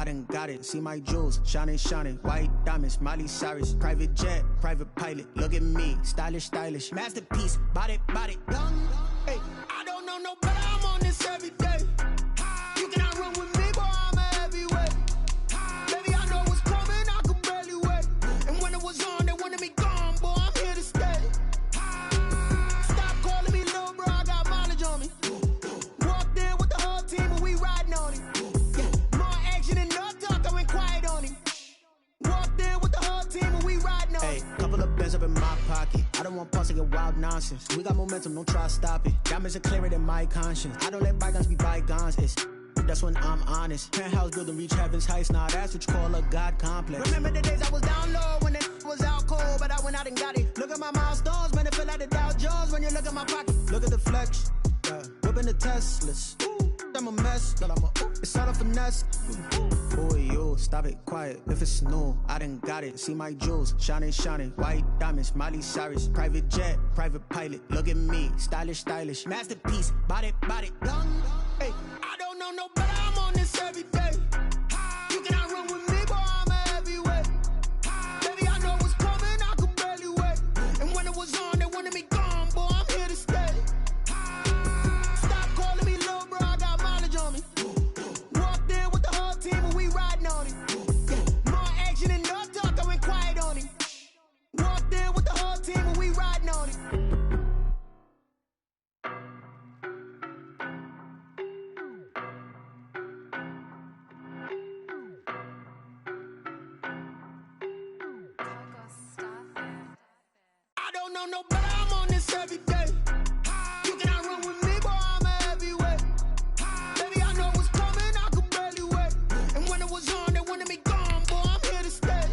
done got it. See my jewels, shining, shining. White diamonds, Miley Cyrus. Private jet, private pilot. Look at me, stylish, stylish. Masterpiece, body, body, young. Hey, I don't know no better. I'm on this every day. You cannot run with me, boy. I'm a heavyweight. Baby, I know what's coming. I could barely wait. And when it was on, they wanted me gone, boy. I'm here to stay. Stop calling me little bro. I got mileage on me. Walked in with the whole team, and we riding on it. More action and no talk. I went quiet on him. Walked in with the whole team, and we riding on it. Couple of bands up in my pocket. I don't want pulse to get wild nonsense. We got momentum, don't try to stop it. Diamonds are clearer than my conscience. I don't let bygones be bygones. That's when I'm honest. Penthouse building, reach heaven's heights. Now that's what you call a God complex. Remember the days I was down low when it was out cold, but I went out and got it. Look at my milestones, man, it feel like the Dow Jones when you look at my pocket. Look at the flex, whipping the Teslas. I'm a mess, but it's all a finesse. Boy, yo, stop it, quiet. If it's new, I done got it. See my jewels, shining, shining. White diamonds, Miley Cyrus. Private jet, private pilot. Look at me, stylish, stylish. Masterpiece, body, body, young. Hey, I don't know no better. I'm on this every day. You cannot run with me, boy. I'm a heavyweight. Baby, I know what's coming. I could barely wait. And when it was on, they wanted me gone, boy. I'm here to stay. Stop calling me little bro. I got mileage on me. Walked in with the whole team, and we riding on it. More action and no talk. I went quiet on him. Walked in with the whole team, and we riding on it. I don't know no better. I'm on this every day. You cannot run with me, boy. I'm a heavyweight. Baby, I know what's coming. I could barely wait. And when it was on, they wanted me gone, boy. I'm here to stay.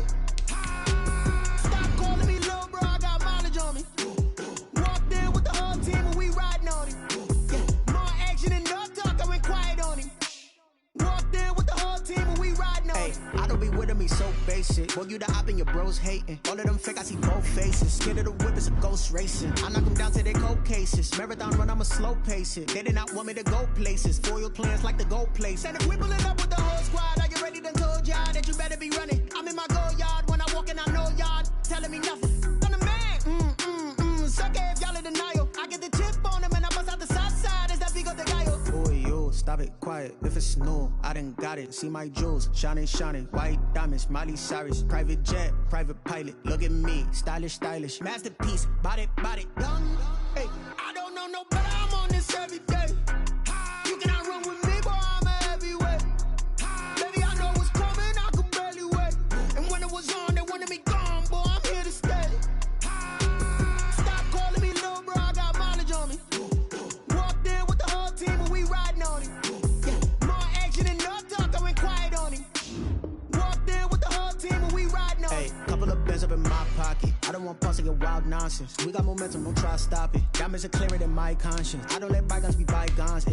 Stop calling me little bro. I got mileage on me. Walked in with the whole team, and we riding on it. More action and no talk. I went quiet on him. Walked in with the whole team, and we riding on it. I don't be with me so basic. Boy, you the op and your bros hating. All of them fake, I see both faces. Scared of the whip, it's a ghost racing. I knock them down to their cold cases. Marathon run, I'ma slow pace it. They did not want me to go places. Foil plans like the gold place. And if we pulling up with the whole squad, are you ready? Done told y'all that you better be running. I'm in my go yard. When I walk in, I know y'all telling me nothing. I'm the man. Suck it if y'all in denial. I get the chip on them and I bust out the south side. Is that Vigo de Gallo? Boy, yo, stop it, quiet. If it's new, I done got it. See my jewels, shining, shining. White diamonds, Miley Cyrus. Private jet, private pilot. Look at me, stylish, stylish. Masterpiece, body, body, young. Hey, I don't know no better. I'm on this every day. You cannot run with me, boy. I'm a heavyweight. Baby, I know what's coming. I could barely wait. And when it was on, they wanted me gone, boy. I'm here to stay. Stop calling me little bro. I got mileage on me. Walked in with the whole team, and we riding on it. More action and no talk. I went quiet on him. Walked in with the whole team, and we riding on it. Couple of bands up in my pocket. I don't want pulse to get wild nonsense. We got momentum, don't try to stop it. Diamonds are clearer than my conscience. I don't let bygones be bygones.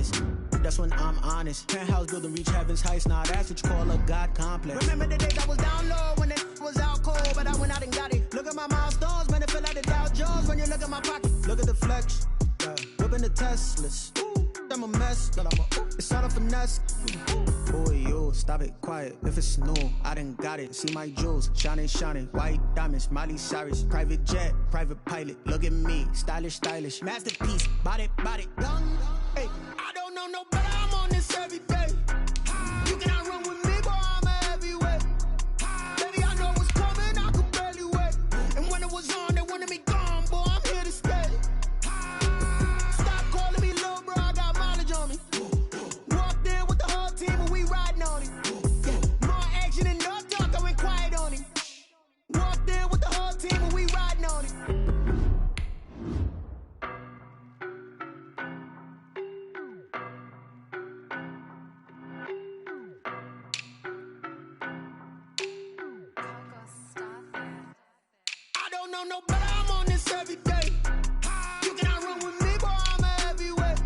That's when I'm honest. Penthouse building, reach heaven's heights. Now that's what you call a God complex. Remember the days I was down low when it was out cold, but I went out and got it. Look at my milestones, man, it feel like the Dow Jones when you look at my pocket. Look at the flex, whipping the Teslas. I'm a mess, but it's all a finesse. Boy, yo, stop it, quiet. If it's new, I done got it. See my jewels, shining, shining. White diamonds, Miley Cyrus. Private jet, private pilot. Look at me, stylish, stylish. Masterpiece, body, body, young. Hey, I don't know no better. I'm on this every day. You cannot run with me, boy. I'm a heavyweight. Baby, I know what's coming. I could barely wait. And when it was on, they wanted me gone, boy. I'm here to stay. Stop calling me little bro. I got mileage on me. Walked in with the whole team, and we riding on it. More action and no talk. I went quiet on him. Walked in with the whole team, and we riding on it. I don't know no better. I'm on this every day. You cannot run with me, boy. I'm a heavyweight.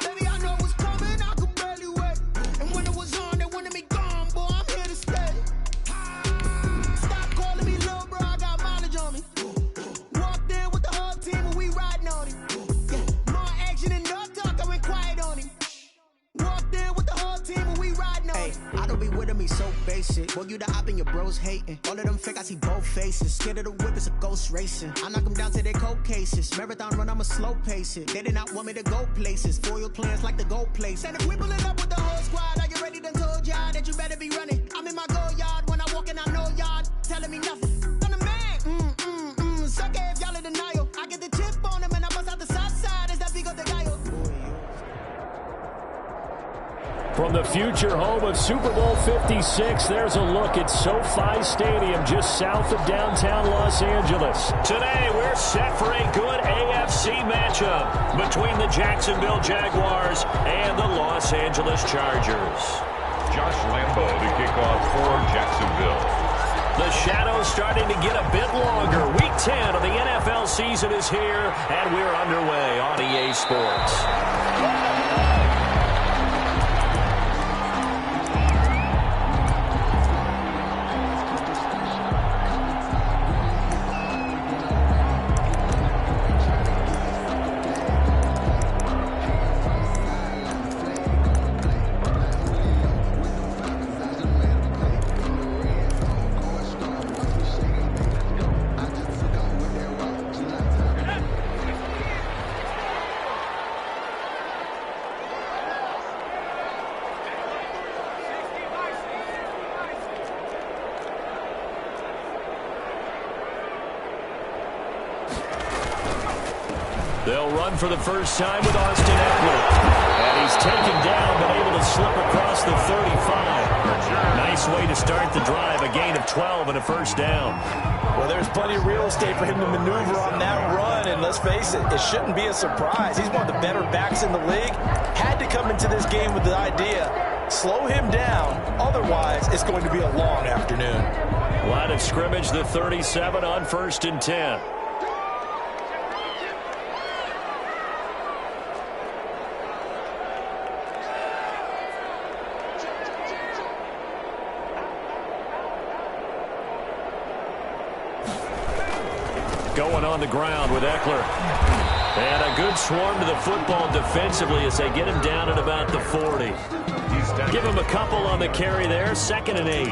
Baby, I know what's coming. I could barely wait. And when it was on, they wanted me gone, boy. I'm here to stay. Stop calling me little bro. I got mileage on me. Walked in with the whole team, and we riding on it. More action and no talk. I went quiet on him. Walked in with the whole team, and we riding on it. I don't be with him, he's so basic. Boy, you the op and your bros hating. All of them fake, I see both faces. Scared of the whip, it's a ghost racing. I knock them down to their cold cases. Marathon run, I'ma slow pace it. They did not want me to go places. Foil plans like the gold place. And if we pulling up with the whole squad, are you ready? Done told y'all that you better be running. I'm in my go yard when I walk in, I know y'all telling me nothing. I'm the man. Suck it if y'all in denial. I get the chip on him and I bust out the south side. Is that Vigo the Gallo? From the future home of Super Bowl 56, there's a look at SoFi Stadium just south of downtown Los Angeles. Today, we're set for a good AFC matchup between the Jacksonville Jaguars and the Los Angeles Chargers. Josh Lambo to kick off for Jacksonville. The shadow's starting to get a bit longer. Week 10 of the NFL season is here, and we're underway on EA Sports. They'll run for the first time with Austin Eckler. And he's taken down, but able to slip across the 35. Nice way to start the drive. A gain of 12 and a first down. Well, there's plenty of real estate for him to maneuver on that run. And let's face it, it shouldn't be a surprise. He's one of the better backs in the league. Had to come into this game with the idea, slow him down. Otherwise, it's going to be a long afternoon. Line of scrimmage, the 37 on 1st and 10. Going on the ground with Eckler. And a good swarm to the football defensively as they get him down at about the 40. Give him a couple on the carry there. 2nd and 8.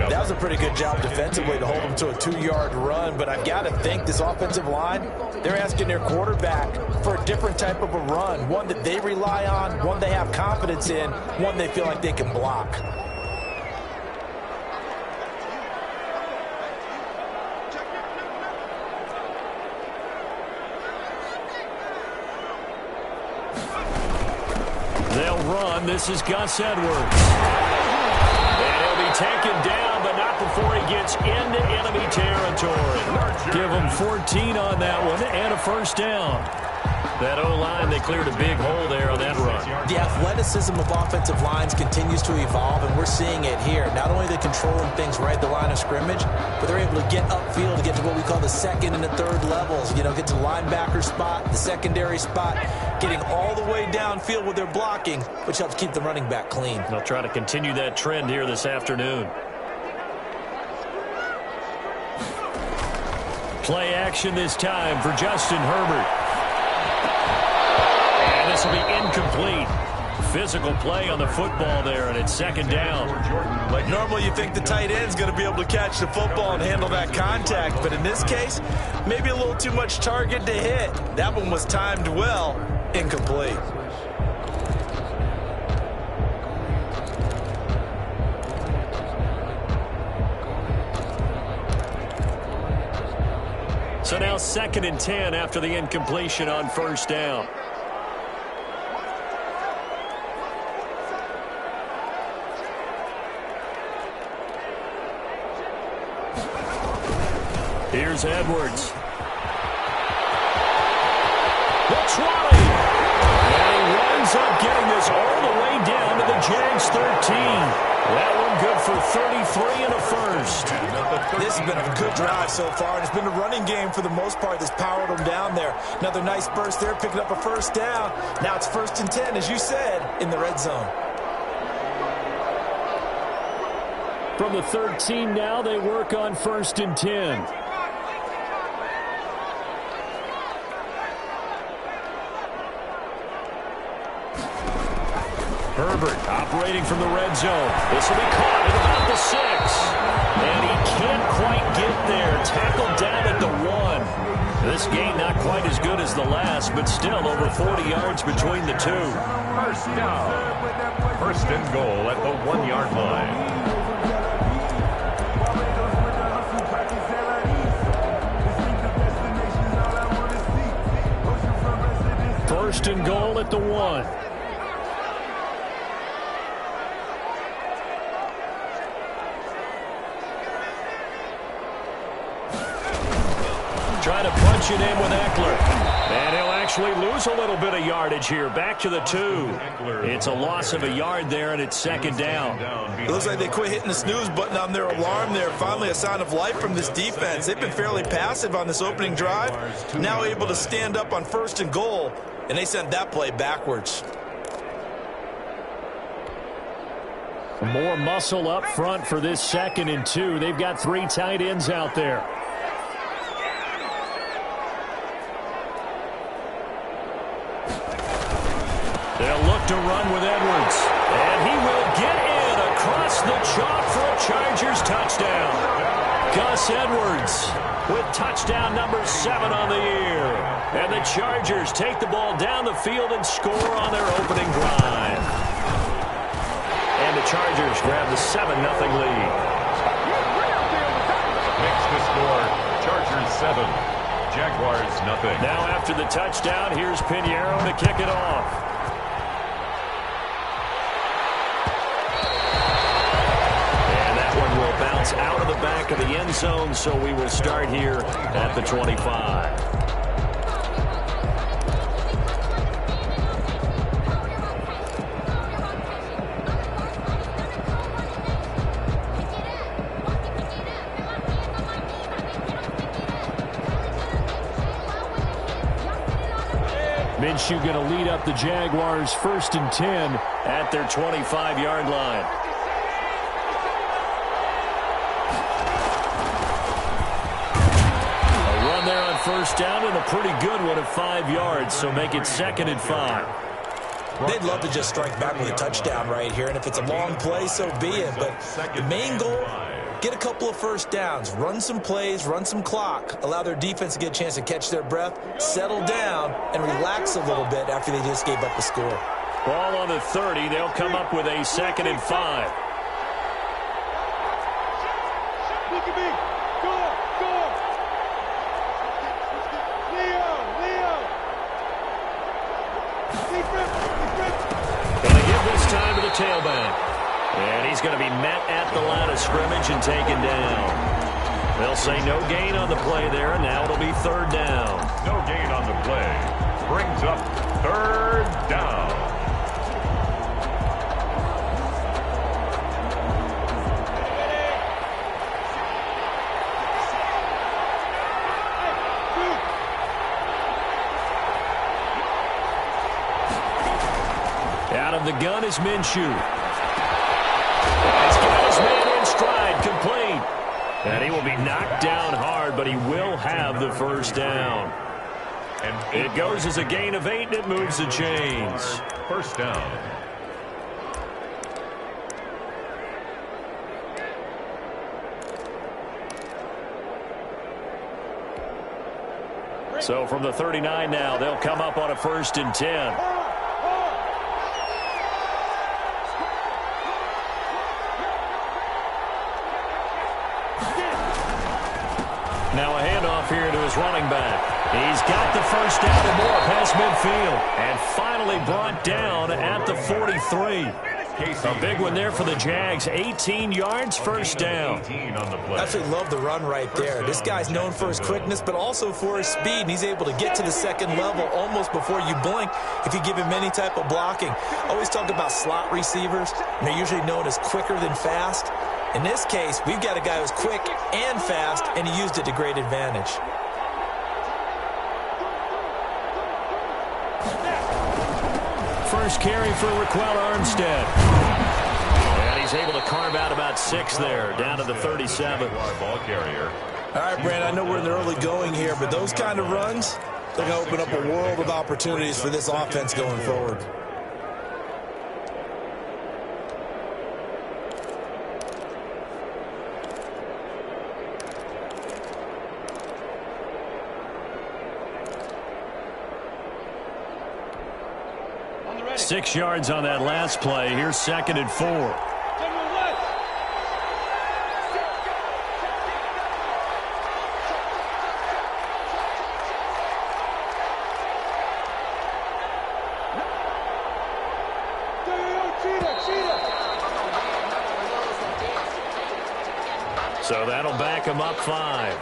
That was a pretty good job defensively to hold him to a 2-yard run. But I've got to think this offensive line, they're asking their quarterback for a different type of a run. One that they rely on, one they have confidence in, one they feel like they can block. Run. This is Gus Edwards. And he'll be taken down, but not before he gets into enemy territory. Give him 14 on that one and a first down. That O-line, they cleared a big hole there on that run. The athleticism of offensive lines continues to evolve, and we're seeing it here. Not only are they controlling things right at the line of scrimmage, but they're able to get upfield to get to what we call the 2nd and the 3rd levels. You know, get to the linebacker spot, the secondary spot, getting all the way downfield with their blocking, which helps keep the running back clean. They'll try to continue that trend here this afternoon. Play action this time for Justin Herbert. This will be incomplete. Physical play on the football there, and it's 2nd down. Normally you think the tight end's going to be able to catch the football and handle that contact, but in this case, maybe a little too much target to hit. That one was timed well. Incomplete. So now 2nd and 10 after the incompletion on 1st down. Here's Edwards. The try. And he winds up getting this all the way down to the Jags 13. That one good for 33 and a first. This has been a good drive so far, and it's been a running game for the most part that's powered them down there. Another nice burst there, picking up a first down. Now it's 1st and 10, as you said, in the red zone. From the 13 now, they work on 1st and 10. Herbert operating from the red zone. This will be caught at about the 6. And he can't quite get there. Tackled down at the 1. This game not quite as good as the last, but still over 40 yards between the two. First down. First and goal at the 1-yard line. First and goal at the 1. Trying to punch it in with Eckler. And he'll actually lose a little bit of yardage here. Back to the 2. It's a loss of a yard there, and it's second down. It looks like they quit hitting the snooze button on their alarm there. Finally a sign of life from this defense. They've been fairly passive on this opening drive. Now able to stand up on first and goal, and they sent that play backwards. More muscle up front for this second and 2. They've got 3 tight ends out there. They'll look to run with Edwards. And he will get in across the chalk for a Chargers touchdown. Gus Edwards with touchdown number 7 on the year. And the Chargers take the ball down the field and score on their opening drive. And the Chargers grab the 7-0 lead. Makes the score. Chargers 7. Jaguars nothing. Now after the touchdown, here's Pinheiro to kick it off. Bounce out of the back of the end zone, so we will start here at the 25. Minshew going to lead up the Jaguars first and 10 at their 25-yard line. First down and a pretty good one at 5 yards, so make it second and 5. They'd love to just strike back with a touchdown right here, and if it's a long play, so be it. But the main goal, get a couple of first downs, run some plays, run some clock, allow their defense to get a chance to catch their breath, settle down, and relax a little bit after they just gave up the score. Ball on the 30. They'll come up with a second and 5. Tailback. And he's going to be met at the line of scrimmage and taken down. They'll say no gain on the play there, and now it'll be third down. No gain on the play. Brings up third down. Out of the gun is Minshew. He's got his man in stride, complete. And he will be knocked down hard, but he will have the first down. And it goes as a gain of 8, and it moves the chains. First down. So from the 39 now, they'll come up on a first and 10. Now a handoff here to his running back. He's got the first down and more past midfield. And finally brought down at the 43. A big one there for the Jags. 18 yards, first down. I absolutely love the run right there. This guy's known for his quickness, but also for his speed. And he's able to get to the second level almost before you blink if you give him any type of blocking. I always talk about slot receivers, and they're usually known as quicker than fast. In this case, we've got a guy who's quick and fast, and he used it to great advantage. First carry for Raquel Armstead. And he's able to carve out about 6 there, down to the 37. Ball carrier. All right, Brand, I know we're in the early going here, but those kind of runs, they're going to open up a world of opportunities for this offense going forward. 6 yards on that last play. Here's 2nd and 4. So that'll back him up 5.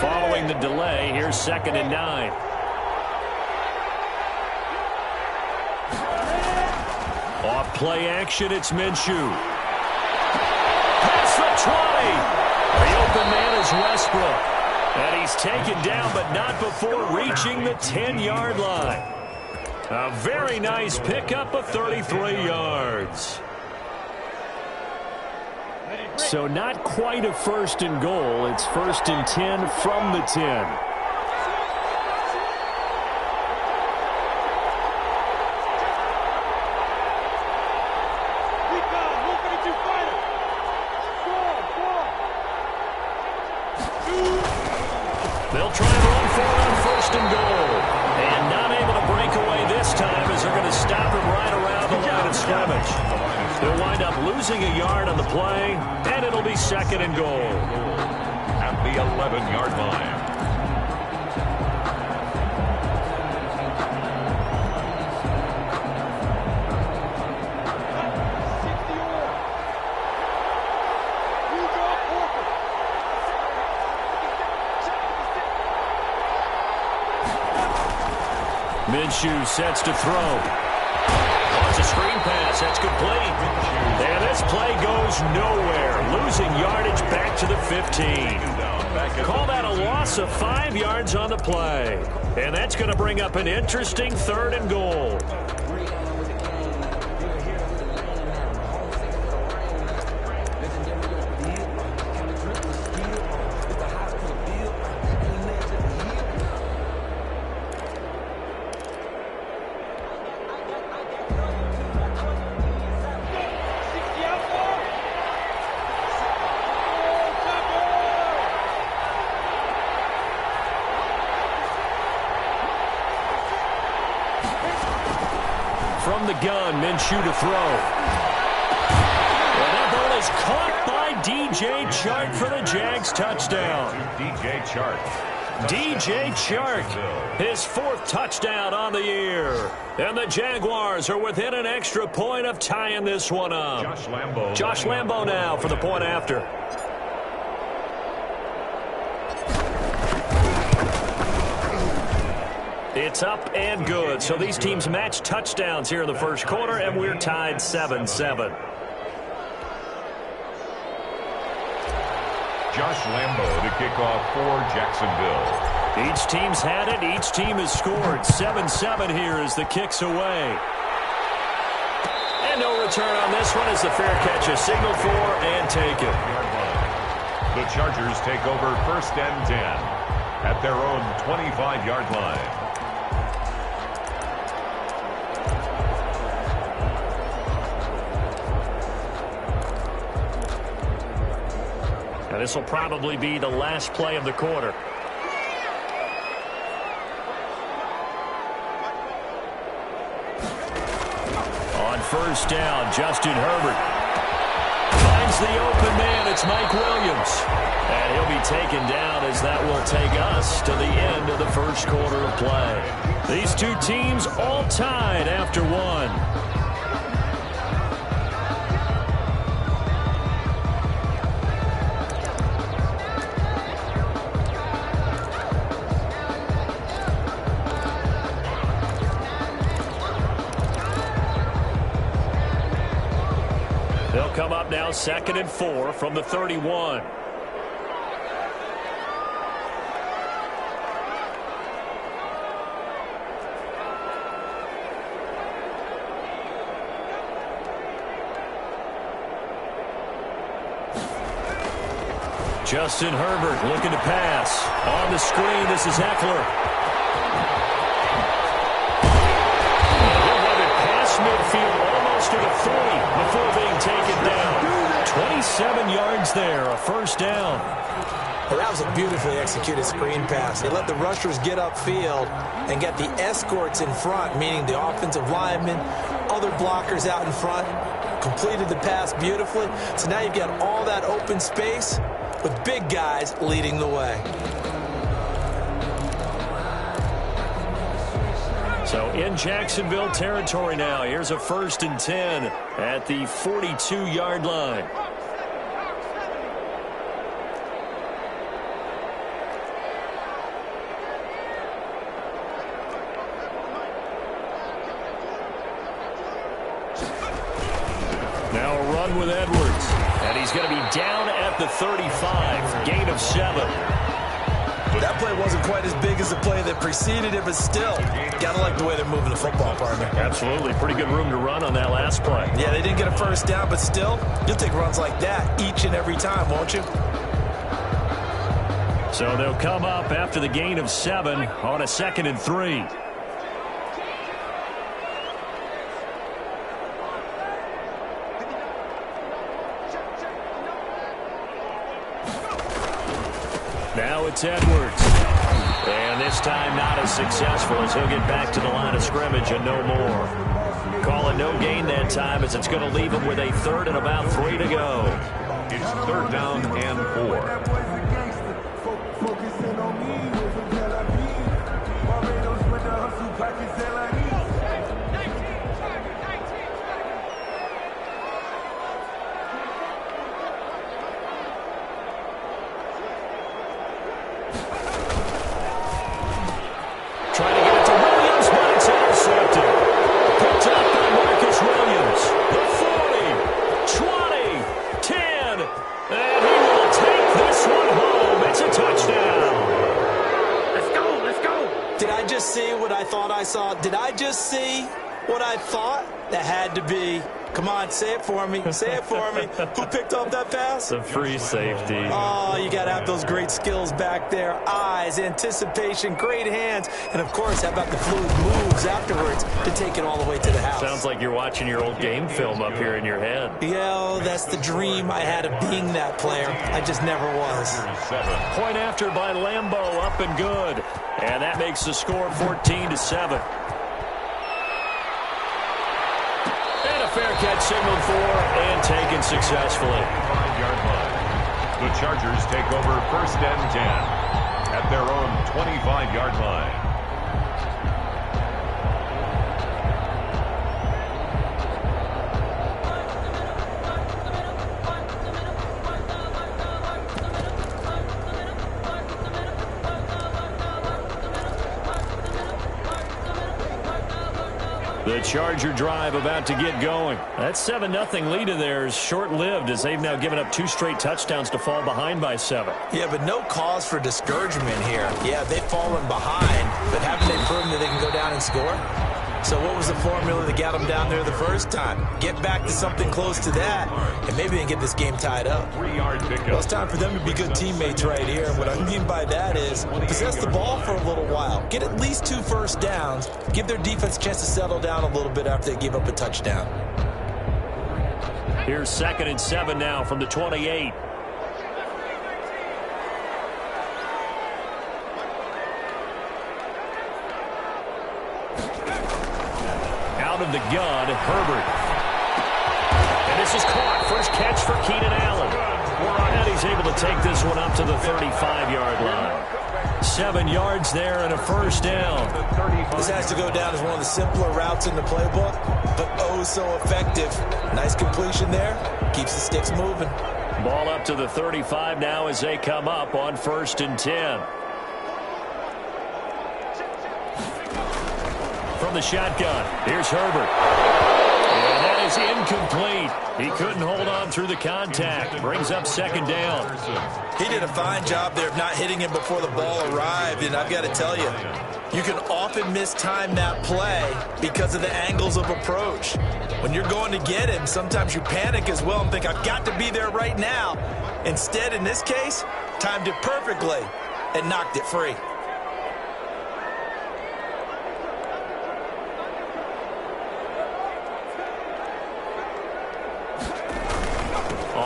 Following the delay, here's 2nd and 9. Off play action, it's Minshew. Past the 20. The open man is Westbrook. And he's taken down, but not before reaching the 10-yard line. A very nice pickup of 33 yards. So not quite a 1st and goal. It's 1st and 10 from the 10. They'll try and run for it on 1st and goal. And not able to break away this time as they're going to stop him right around the line of scrimmage. They'll wind up losing a yard on the play, and it'll be 2nd and goal. At the 11-yard line. Minshew sets to throw. It's a screen pass. That's complete. And this play goes nowhere. Losing yardage back to the 15. Call that a loss of 5 yards on the play. And that's going to bring up an interesting 3rd and goal. From the gun, Minshew to throw. And that ball is caught by DJ Chark for the Jags touchdown. DJ Chark. DJ Chark, his 4th touchdown on the year. And the Jaguars are within an extra point of tying this one up. Josh Lambo now for the point after. It's up and good. So these teams match touchdowns here in the 1st quarter, and we're tied 7-7. Josh Lambo to kick off for Jacksonville. Each team's had it. Each team has scored. 7-7 here as the kick's away. And no return on this one as the fair catch is signaled for and taken. The Chargers take over 1st and 10 at their own 25-yard line. And this will probably be the last play of the quarter. On 1st down, Justin Herbert finds the open man. It's Mike Williams. And he'll be taken down as that will take us to the end of the 1st quarter of play. These two teams all tied after one. They'll come up now 2nd and 4 from the 31. Justin Herbert looking to pass. On the screen, this is Eckler. He'll have it past midfield, almost close to the 40 before being taken down. 27 yards there, a first down. Well, that was a beautifully executed screen pass. They let the rushers get upfield and get the escorts in front, meaning the offensive linemen, other blockers out in front, completed the pass beautifully. So now you've got all that open space with big guys leading the way. So in Jacksonville territory now, here's a 1st and 10 at the 42-yard line. Now a run with Edwards, and he's going to be down at the 35, gain of 7. That play wasn't quite as big as the play that preceded it, but still, gotta like the way they're moving the football, partner. Absolutely. Pretty good room to run on that last play. Yeah, they didn't get a first down, but still, you'll take runs like that each and every time, won't you? So they'll come up after the gain of 7 on a 2nd and 3. Now it's Edwards. And this time not as successful as he'll get back to the line of scrimmage and no more. Call it no gain that time as it's going to leave him with a 3rd and about 3 to go. It's 3rd down and 4. Trying to get it to Williams, but it's intercepted. Picked up by Marcus Williams. The 40, 20, 10, and he will take this one home. It's a touchdown. Let's go. Did I just see what I thought I saw? Did I just see what I thought? That had to be. Come on, say it for me. Say it for me. Who picked up that pass? The free safety. Oh, you got to have those great skills back there. Eyes, anticipation, great hands. And, of course, how about the fluid moves afterwards to take it all the way to the house? Sounds like you're watching your old game film up here in your head. Yeah, that's the dream I had of being that player. I just never was. Point after by Lambeau, up and good. And that makes the score 14-7. Fair catch signaled for and taken successfully. 5-yard line. The Chargers take over 1st and 10 at their own 25-yard line. The Charger drive about to get going. That 7-0 lead of theirs short-lived as they've now given up 2 straight touchdowns to fall behind by 7. Yeah, but no cause for discouragement here. Yeah, they've fallen behind, but haven't they proven that they can go down and score? So what was the formula that got them down there the first time? Get back to something close to that, and maybe they can get this game tied up. 3-yard pickup. Well, it's time for them to be good teammates right here. And what I mean by that is possess the ball for a little while. Get at least 2 first downs. Give their defense a chance to settle down a little bit after they give up a touchdown. Here's 2nd and 7 now from the 28. Out of the gun, Herbert. And this is caught. First catch for Keenan Allen. And he's able to take this one up to the 35-yard line. 7 yards there and a first down. This has to go down as one of the simpler routes in the playbook, but oh so effective. Nice completion there. Keeps the sticks moving. Ball up to the 35 now as they come up on 1st and 10. From the shotgun, here's Herbert. And that is incomplete. He couldn't hold on through the contact. Brings up 2nd down. He did a fine job there of not hitting him before the ball arrived, and I've got to tell you, you can often mistime that play because of the angles of approach. When you're going to get him, sometimes you panic as well and think, I've got to be there right now. Instead, in this case, timed it perfectly and knocked it free.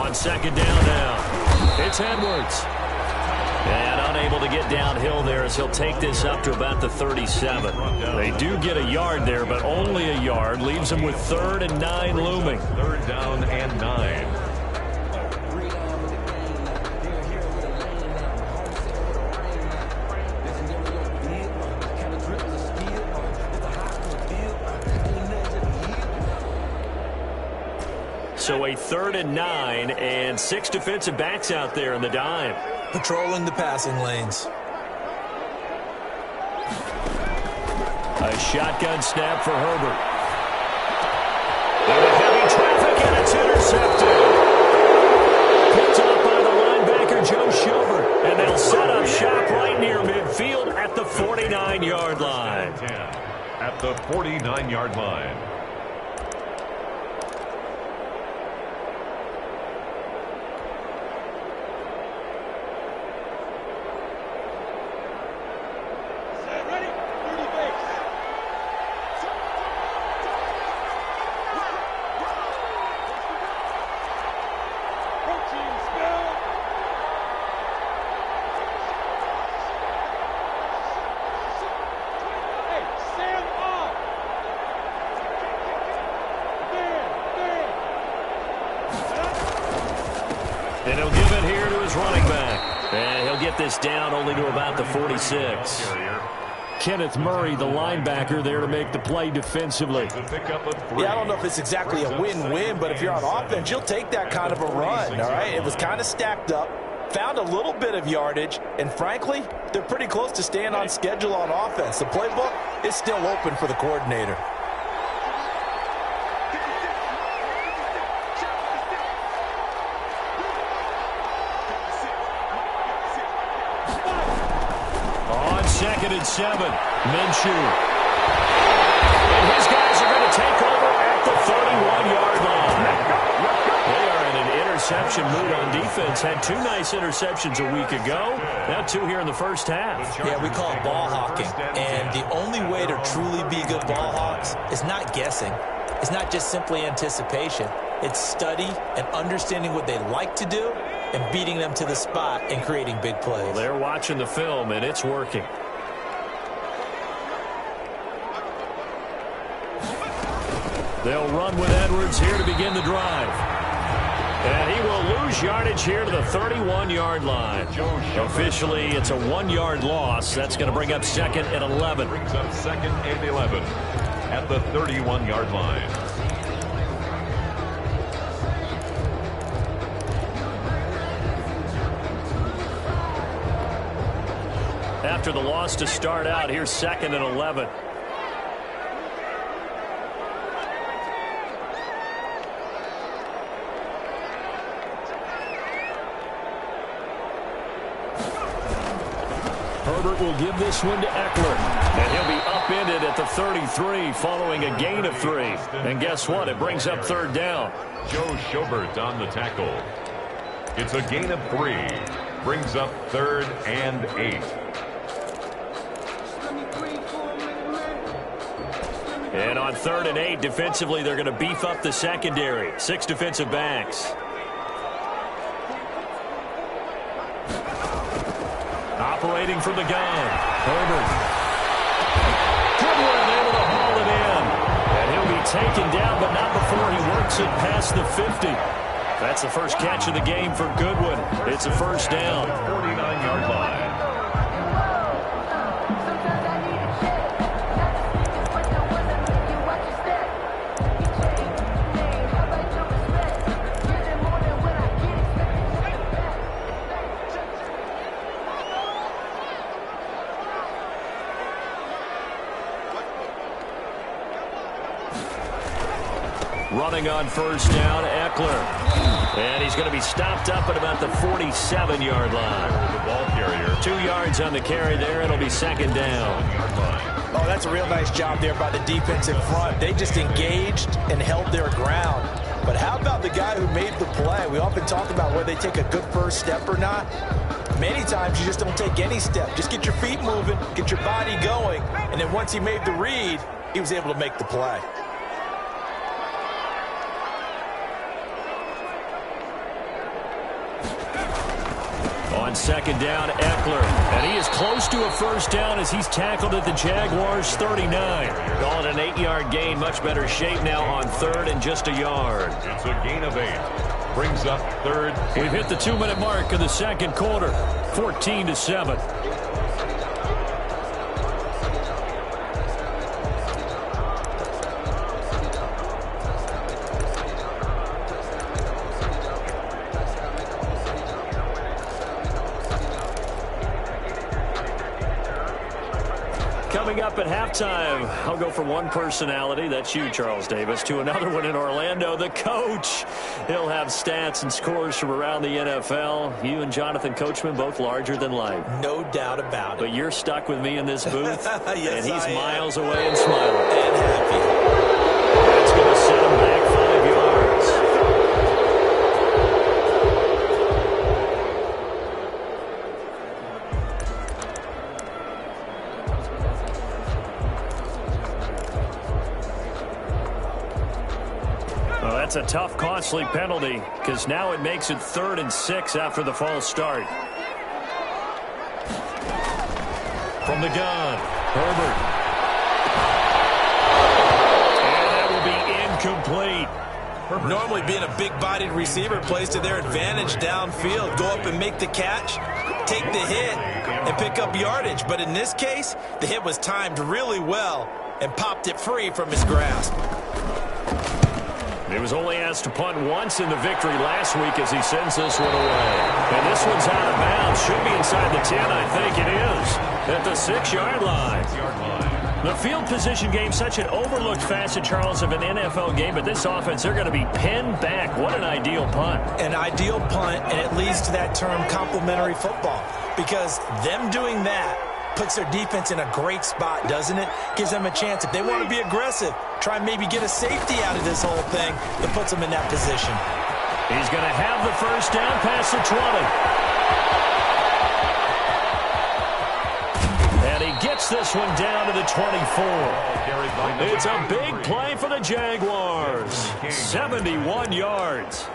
on second down now. It's Edwards. And unable to get downhill there as he'll take this up to about the 37. They do get a yard there, but only a yard. Leaves them with 3rd and 9 looming. 3rd down and 9. So a 3rd and 9 and 6 defensive backs out there in the dime. Patrolling the passing lanes. A shotgun snap for Herbert. And a heavy traffic, and it's intercepted. Picked up by the linebacker, Joe Schobert. And they'll set up shop right near midfield at the 49-yard line. At the 49-yard line. And he'll give it here to his running back. And he'll get this down only to about the 46. Kenneth Murray, the linebacker, there to make the play defensively. Yeah, I don't know if it's exactly a win-win, but if you're on offense, you'll take that kind of a run, all right? It was kind of stacked up, found a little bit of yardage, and frankly, they're pretty close to staying on schedule on offense. The playbook is still open for the coordinator. On 2nd and 7, Minshew. And his guys are going to take over at the 31-yard line. They are in an interception mood on defense. Had 2 nice interceptions a week ago. Now 2 here in the first half. Yeah, we call it ball hawking. And the only way to truly be good ball hawks is not guessing. It's not just simply anticipation. It's study and understanding what they like to do and beating them to the spot and creating big plays. Well, they're watching the film, and it's working. They'll run with Edwards here to begin the drive. And he will lose yardage here to the 31-yard line. Officially, it's a 1-yard loss. That's going to bring up 2nd and 11. Brings up 2nd and 11 at the 31-yard line. After the loss to start out, here's 2nd and 11. Herbert will give this one to Eckler. And he'll be upended at the 33 following a gain of 3. And guess what? It brings up 3rd down. Joe Schobert on the tackle. It's a gain of 3. Brings up 3rd and 8. And on 3rd and 8, defensively, they're going to beef up the secondary. 6 defensive backs. Operating from the gun, Herbert. Goodwin able to haul it in. And he'll be taken down, but not before he works it past the 50. That's the first catch of the game for Goodwin. It's a first down. 49-yard line. Running on first down, Eckler. And he's going to be stopped up at about the 47-yard line. The ball carrier. 2 yards on the carry there. It'll be 2nd down. Oh, that's a real nice job there by the defensive front. They just engaged and held their ground. But how about the guy who made the play? We often talk about whether they take a good first step or not. Many times you just don't take any step. Just get your feet moving, get your body going, and then once he made the read, he was able to make the play. On second down, Eckler. And he is close to a first down as he's tackled at the Jaguars' 39. Call it an 8-yard gain. Much better shape now on third and just a yard. It's a gain of 8. Brings up third. We've hit the 2-minute mark of the second quarter. 14-7. Coming up at halftime, I'll go from one personality, that's you, Charles Davis, to another one in Orlando, the coach. He'll have stats and scores from around the NFL. You and Jonathan Coachman, both larger than life. No doubt about it. But you're stuck with me in this booth, yes, and he's I miles am. away and smiling. And happy. That's going to set him back 5 yards. Well, that's a tough, costly penalty because now it makes it 3rd and 6 after the false start. From the gun, Herbert. And that will be incomplete. Normally being a big-bodied receiver plays to their advantage downfield. Go up and make the catch, take the hit, and pick up yardage. But in this case, the hit was timed really well and popped it free from his grasp. He was only asked to punt once in the victory last week as he sends this one away. And this one's out of bounds. Should be inside the 10, I think it is. At the 6-yard line. The field position game, such an overlooked facet, Charles, of an NFL game. But this offense, they're going to be pinned back. What an ideal punt. An ideal punt, and it leads to that term complementary football. Because them doing that puts their defense in a great spot, doesn't it? Gives them a chance. If they want to be aggressive, try and maybe get a safety out of this whole thing that puts them in that position. He's going to have the first down past the 20. And he gets this one down to the 24. It's a big play for the Jaguars. 71 yards.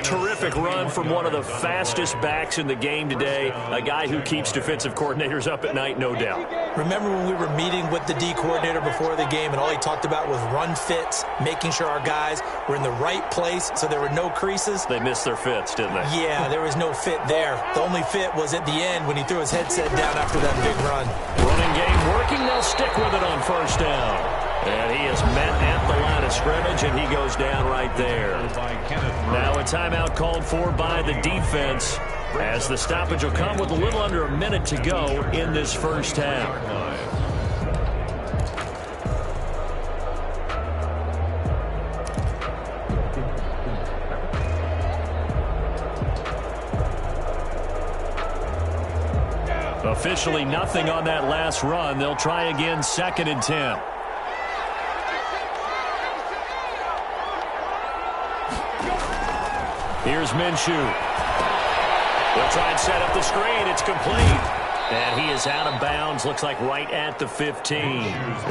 Terrific run from one of the fastest backs in the game today. A guy who keeps defensive coordinators up at night, no doubt. Remember when we were meeting with the D coordinator before the game and all he talked about was run fits, making sure our guys were in the right place so there were no creases? They missed their fits, didn't they? Yeah, there was no fit there. The only fit was at the end when he threw his headset down after that big run. Running game working. They'll stick with it on first down. And he is met at the line of scrimmage, and he goes down right there. Now a timeout called for by the defense as the stoppage will come with a little under a minute to go in this first half. Officially nothing on that last run. They'll try again, 2nd and 10. Here's Minshew. They'll try and set up the screen. It's complete. And he is out of bounds. Looks like right at the 15.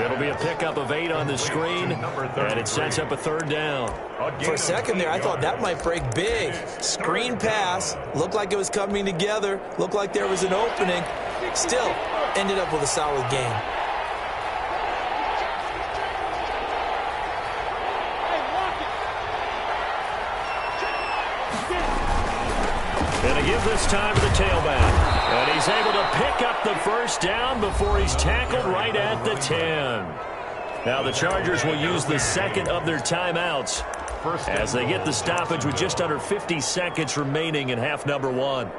It'll be a pickup of 8 on the screen. And it sets up a 3rd down. For a second there, I thought that might break big. Screen pass. Looked like it was coming together. Looked like there was an opening. Still ended up with a solid game. Going to give this time to the tailback. And he's able to pick up the first down before he's tackled right at the 10. Now the Chargers will use the second of their timeouts as they get the stoppage with just under 50 seconds remaining in half number 1.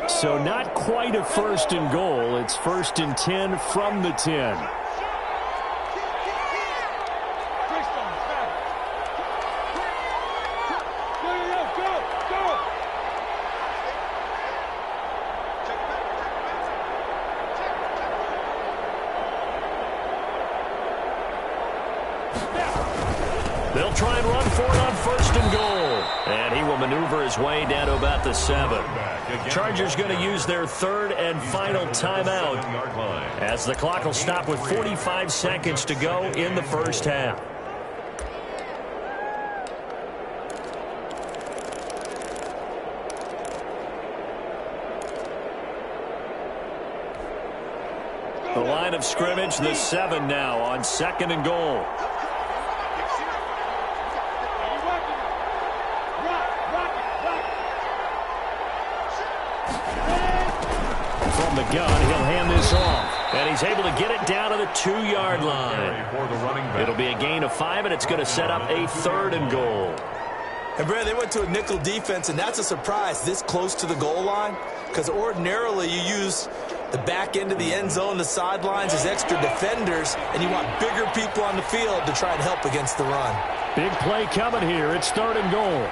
So not quite a 1st and goal. It's 1st and 10 from the 10. They'll try and run for it on 1st and goal. And he will maneuver his way down to about the 7. Chargers going to use their 3rd and final timeout as the clock will stop with 45 seconds to go in the first half. The line of scrimmage, the 7 now on 2nd and goal. From the gun, he'll hand this off. And he's able to get it down to the 2-yard line. It'll be a gain of 5, and it's going to set up a 3rd and goal. And, Brad, they went to a nickel defense, and that's a surprise this close to the goal line, because ordinarily you use the back end of the end zone, the sidelines as extra defenders, and you want bigger people on the field to try and help against the run. Big play coming here. It's 3rd and goal.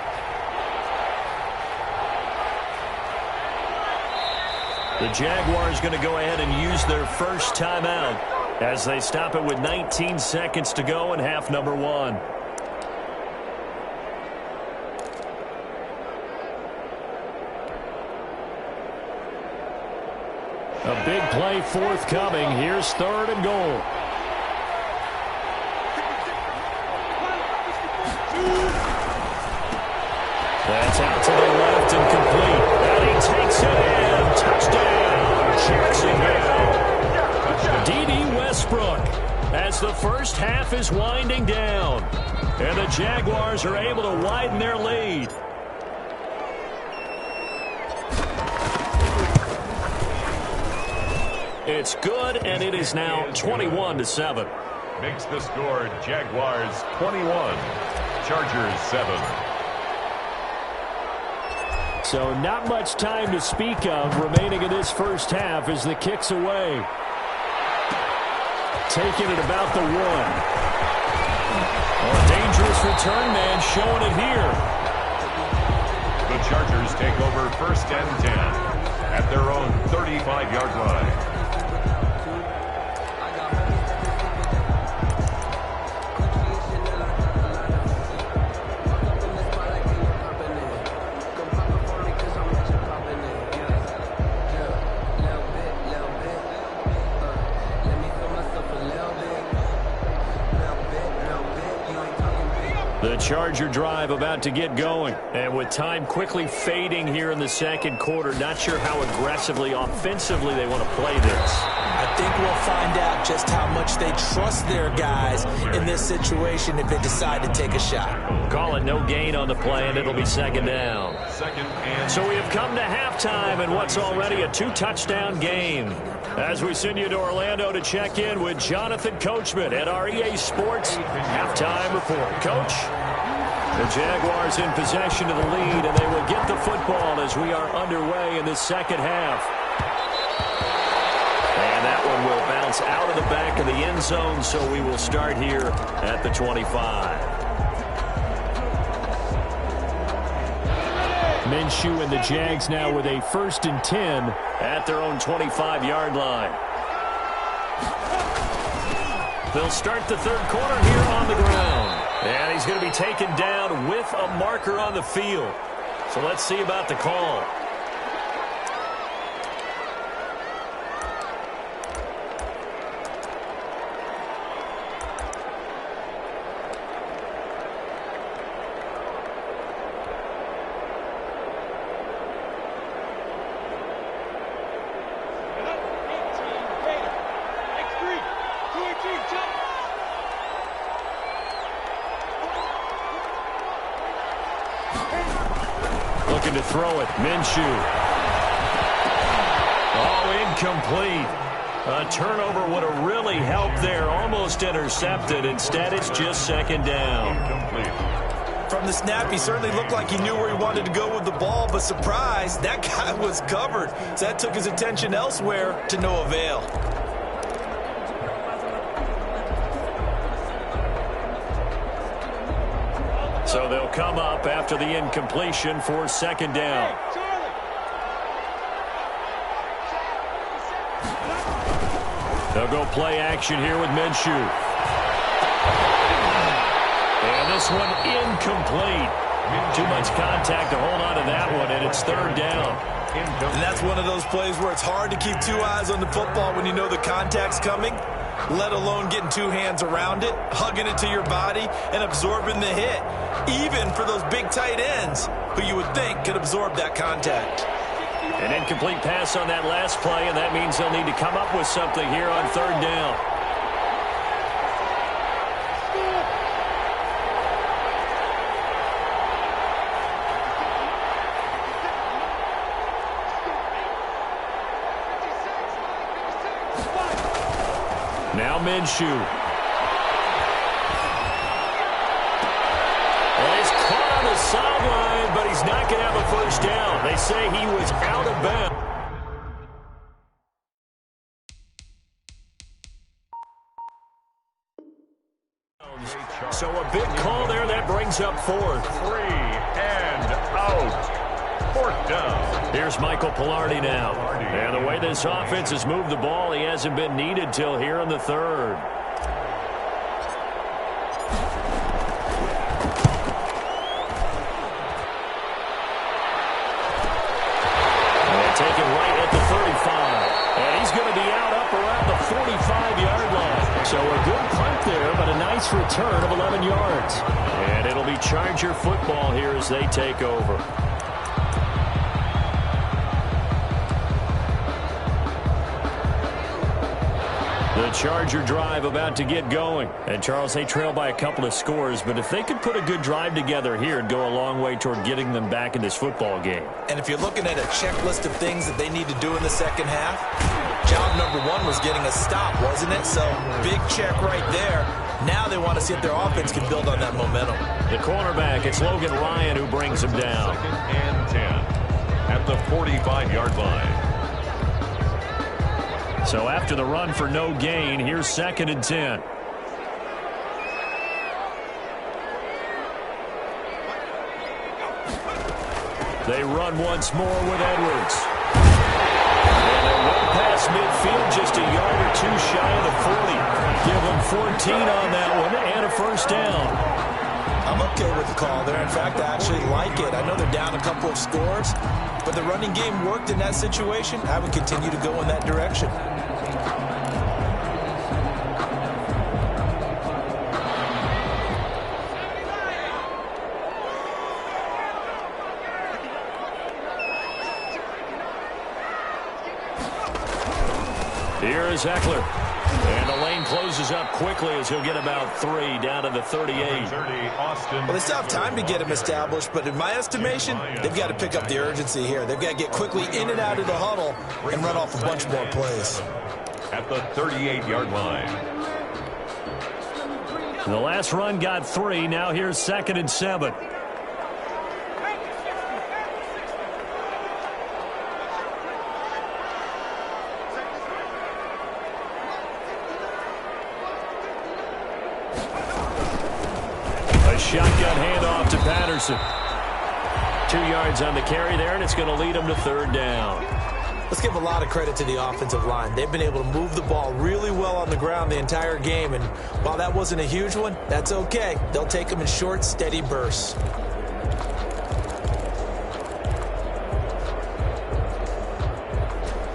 The Jaguars going to go ahead and use their first timeout as they stop it with 19 seconds to go in half number 1. A big play forthcoming. Here's 3rd and goal. That's out to the left and complete. And he takes it in. Touchdown, Jacksonville. D.D. Westbrook as the first half is winding down. And the Jaguars are able to widen their lead. It's good, and it is now 21-7. Makes the score Jaguars 21, Chargers 7. So not much time to speak of remaining in this first half as the kick's away. Taking it about the 1. A dangerous return man showing it here. The Chargers take over 1st and 10 at their own 35-yard line. The Charger drive about to get going. And with time quickly fading here in the 2nd quarter, not sure how aggressively, offensively they want to play this. I think we'll find out just how much they trust their guys in this situation if they decide to take a shot. Call it no gain on the play, and it'll be 2nd down. So we have come to halftime in what's already a 2-touchdown game. As we send you to Orlando to check in with Jonathan Coachman at our EA Sports halftime report. Coach? The Jaguars in possession of the lead, and they will get the football as we are underway in the 2nd half. And that one will bounce out of the back of the end zone, so we will start here at the 25. Minshew and the Jags now with a 1st and 10 at their own 25-yard line. They'll start the 3rd quarter here on the ground. And he's going to be taken down with a marker on the field. So let's see about the call. Looking to throw it. Minshew. Oh, incomplete. A turnover would have really helped there. Almost intercepted. Instead, it's just 2nd down. Incomplete. From the snap, he certainly looked like he knew where he wanted to go with the ball, but surprise, that guy was covered. So that took his attention elsewhere to no avail. So they'll come up after the incompletion for 2nd down. They'll go play action here with Minshew. And this one incomplete. Too much contact to hold on to that one, and it's 3rd down. And that's one of those plays where it's hard to keep 2 eyes on the football when you know the contact's coming, let alone getting 2 hands around it, hugging it to your body, and absorbing the hit, even for those big tight ends who you would think could absorb that contact. An incomplete pass on that last play, and that means they'll need to come up with something here on third down. Now Minshew. Well, he's caught on the sideline, but he's not going to have a first down. They say he was out of bounds. So a big call there. That brings up fourth. 3 and out. Fourth down. Here's Michael Pilardi now. And the way this offense has moved the ball, he hasn't been needed till here in the third. And taken right at the 35. And he's going to be out up around the 45-yard line. So a good punt there, but a nice return of 11 yards. And it'll be Charger football here as they take over. The Charger drive about to get going. And, Charles, they trail by a couple of scores, but if they could put a good drive together here, it'd go a long way toward getting them back in this football game. And if you're looking at a checklist of things that they need to do in the second half, job number one was getting a stop, wasn't it? So, big check right there. Now they want to see if their offense can build on that momentum. The cornerback, it's Logan Ryan who brings him down. 2nd and 10 at the 45-yard line. So after the run for no gain, here's 2nd and 10. They run once more with Edwards. And they run past midfield, just a yard or two shy of the 40. Give them 14 on that one and a first down. I'm okay with the call there. In fact, I actually like it. I know they're down a couple of scores, but the running game worked in that situation. I would continue to go in that direction. Here is Eckler. And the lane closes up quickly as he'll get about 3 down to the 38. Well, they still have time to get him established, but in my estimation, they've got to pick up the urgency here. They've got to get quickly in and out of the huddle and run off a bunch more plays. At the 38-yard line. The last run got 3. Now here's 2nd and 7. Shotgun handoff to Patterson. 2 yards on the carry there, and it's going to lead him to third down. Let's give a lot of credit to the offensive line. They've been able to move the ball really well on the ground the entire game, and while that wasn't a huge one, that's okay. They'll take them in short, steady bursts.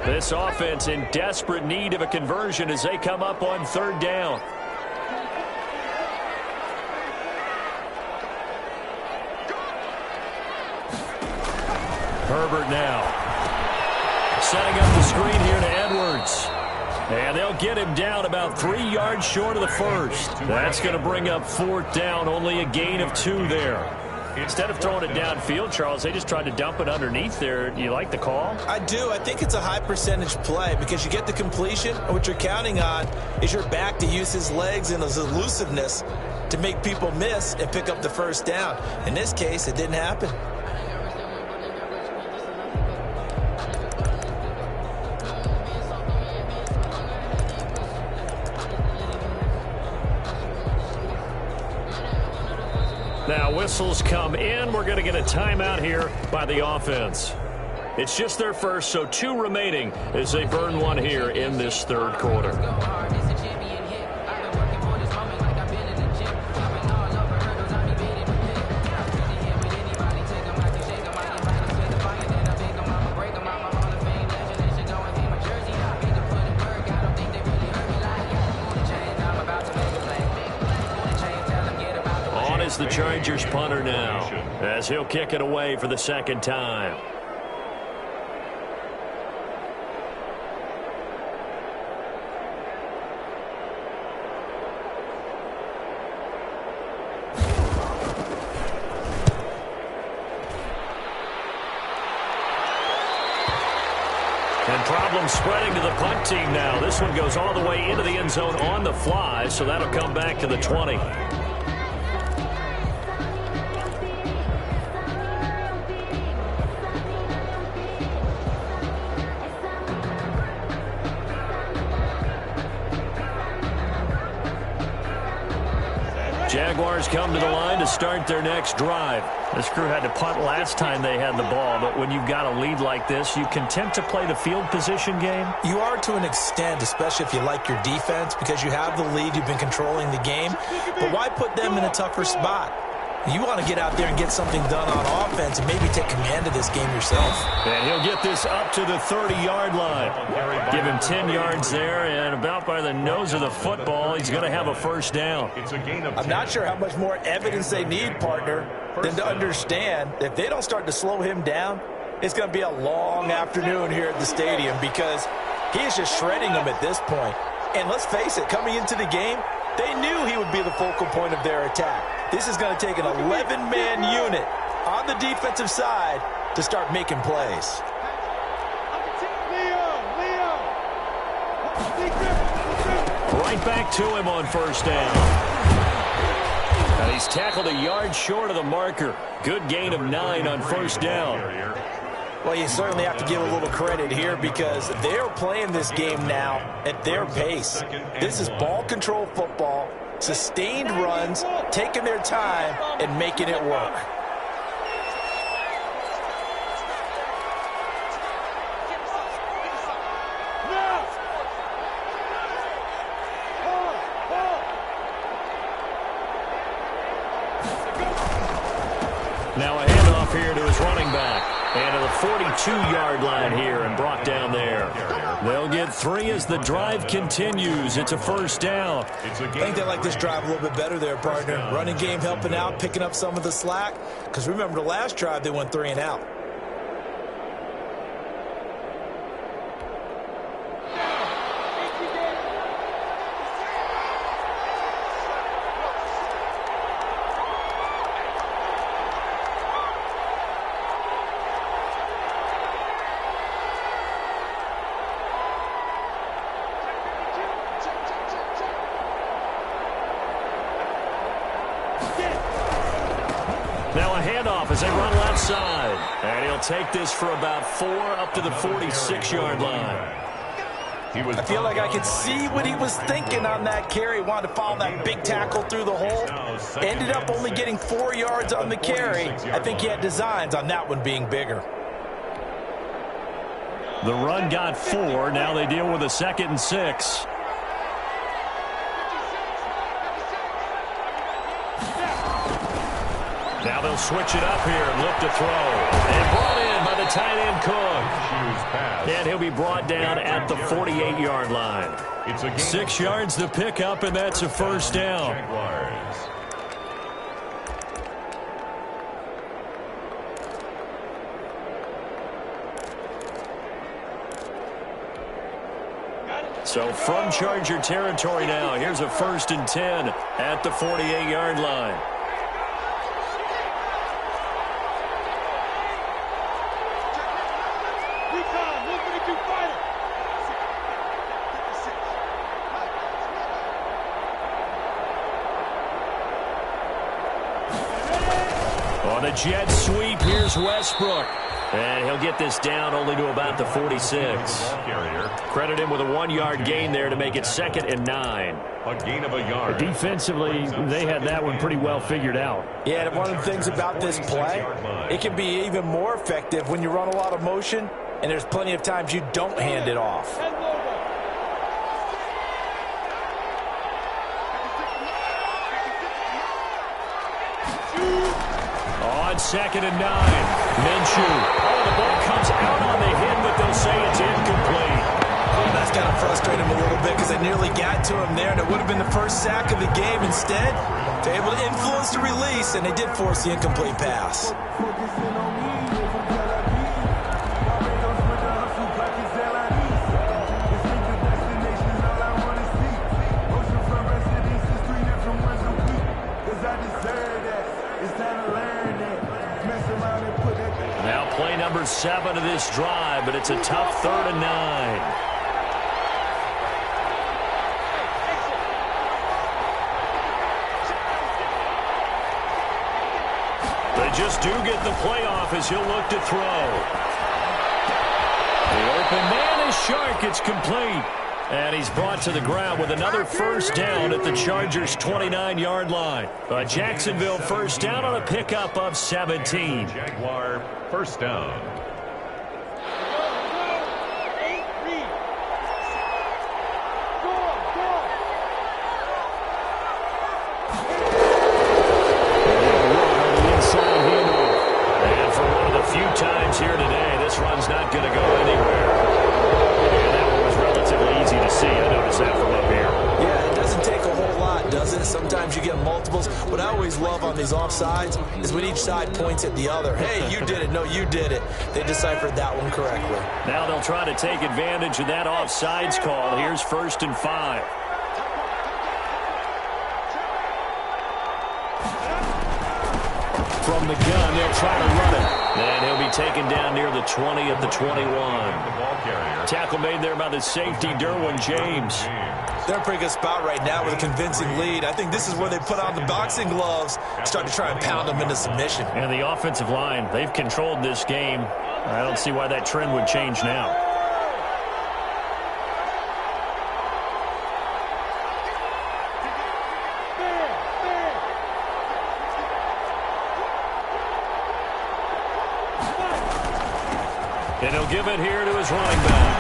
This offense in desperate need of a conversion as they come up on third down. Herbert now. Setting up the screen here to Edwards. And they'll get him down about 3 yards short of the first. That's going to bring up fourth down, only a gain of 2 there. Instead of throwing it downfield, Charles, they just tried to dump it underneath there. Do you like the call? I do. I think it's a high percentage play because you get the completion, and what you're counting on is your back to use his legs and his elusiveness to make people miss and pick up the first down. In this case, it didn't happen. Now whistles come in. We're going to get a timeout here by the offense. It's just their first, so 2 remaining as they burn 1 here in this third quarter. The Chargers punter now as he'll kick it away for the second time. Problem spreading to the punt team now. This one goes all the way into the end zone on the fly, so that'll come back to the 20. Jaguars come to the line to start their next drive. This crew had to punt last time they had the ball, but when you've got a lead like this, you content to play the field position game? You are to an extent, especially if you like your defense, because you have the lead, you've been controlling the game. But why put them in a tougher spot? You want to get out there and get something done on offense and maybe take command of this game yourself. And he'll get this up to the 30-yard line. Give him 10 yards there, and about by the nose of the football, he's going to have a first down. I'm not sure how much more evidence they need, partner, than to understand that if they don't start to slow him down, it's going to be a long afternoon here at the stadium because he is just shredding them at this point. And let's face it, coming into the game, they knew he would be the focal point of their attack. This is going to take an 11-man unit on the defensive side to start making plays. Right back to him on first down. And he's tackled a yard short of the marker. Good gain of 9 on first down. Well, you certainly have to give a little credit here because they're playing this game now at their pace. This is ball control football, sustained runs, taking their time and making it work. Now a handoff here to his running back. And to the 42-yard line here and brought down there. They'll get 3 as the drive continues. It's a first down. I think they like this drive a little bit better there, partner. Running game helping out, picking up some of the slack. Because remember, the last drive, they went 3 and out. Now a handoff as they run left side. And he'll take this for about 4 up to the 46-yard line. I feel like I could see what he was thinking on that carry. Wanted to follow that big tackle through the hole. Ended up only getting 4 yards on the carry. I think he had designs on that one being bigger. The run got 4. Now they deal with a 2nd and 6. Now they'll switch it up here and look to throw. And brought in by the tight end Cook. And he'll be brought down at the 48-yard line. 6 yards to pick up, and that's a first down. So from Charger territory now, here's a 1st and 10 at the 48-yard line. On a jet sweep, here's Westbrook. And he'll get this down only to about the 46. Credit him with a 1-yard gain there to make it 2nd and 9. A gain of a yard. Defensively, they had that one pretty well figured out. Yeah, and one of the things about this play, it can be even more effective when you run a lot of motion, and there's plenty of times you don't hand it off. On 2nd and 9, Minshew. Oh, the ball comes out on the hit, but they'll say it's incomplete. Oh, that's got to frustrate him a little bit because they nearly got to him there, and it would have been the first sack of the game. Instead, they're able to influence the release, and they did force the incomplete pass. Now play number 7 of this drive, but it's a tough 3rd and 9. They just do get the playoff as he'll look to throw. The open man is Shark. It's complete. And he's brought to the ground with another first down at the Chargers' 29-yard line. A Jacksonville first down on a pickup of 17. Jaguar first down. And for one of the few times here today, this run's not going to go anywhere. And that one was relatively easy to see. I noticed that from up here. Yeah, it doesn't take a whole lot, does it? Sometimes you get multiples. What I always love on these offsides is when each side points at the other. Hey, you did it. No, you did it. They deciphered that one correctly. Now they'll try to take advantage of that offsides call. Here's 1st and 5. From the gun, they'll try to run it. And he'll be taken down near the 20 at the 21. Tackle made there by the safety, Derwin James. They're in a pretty good spot right now with a convincing lead. I think this is where they put on the boxing gloves and start to try and pound them into submission. And the offensive line, they've controlled this game. I don't see why that trend would change now. And he'll give it here to his running back.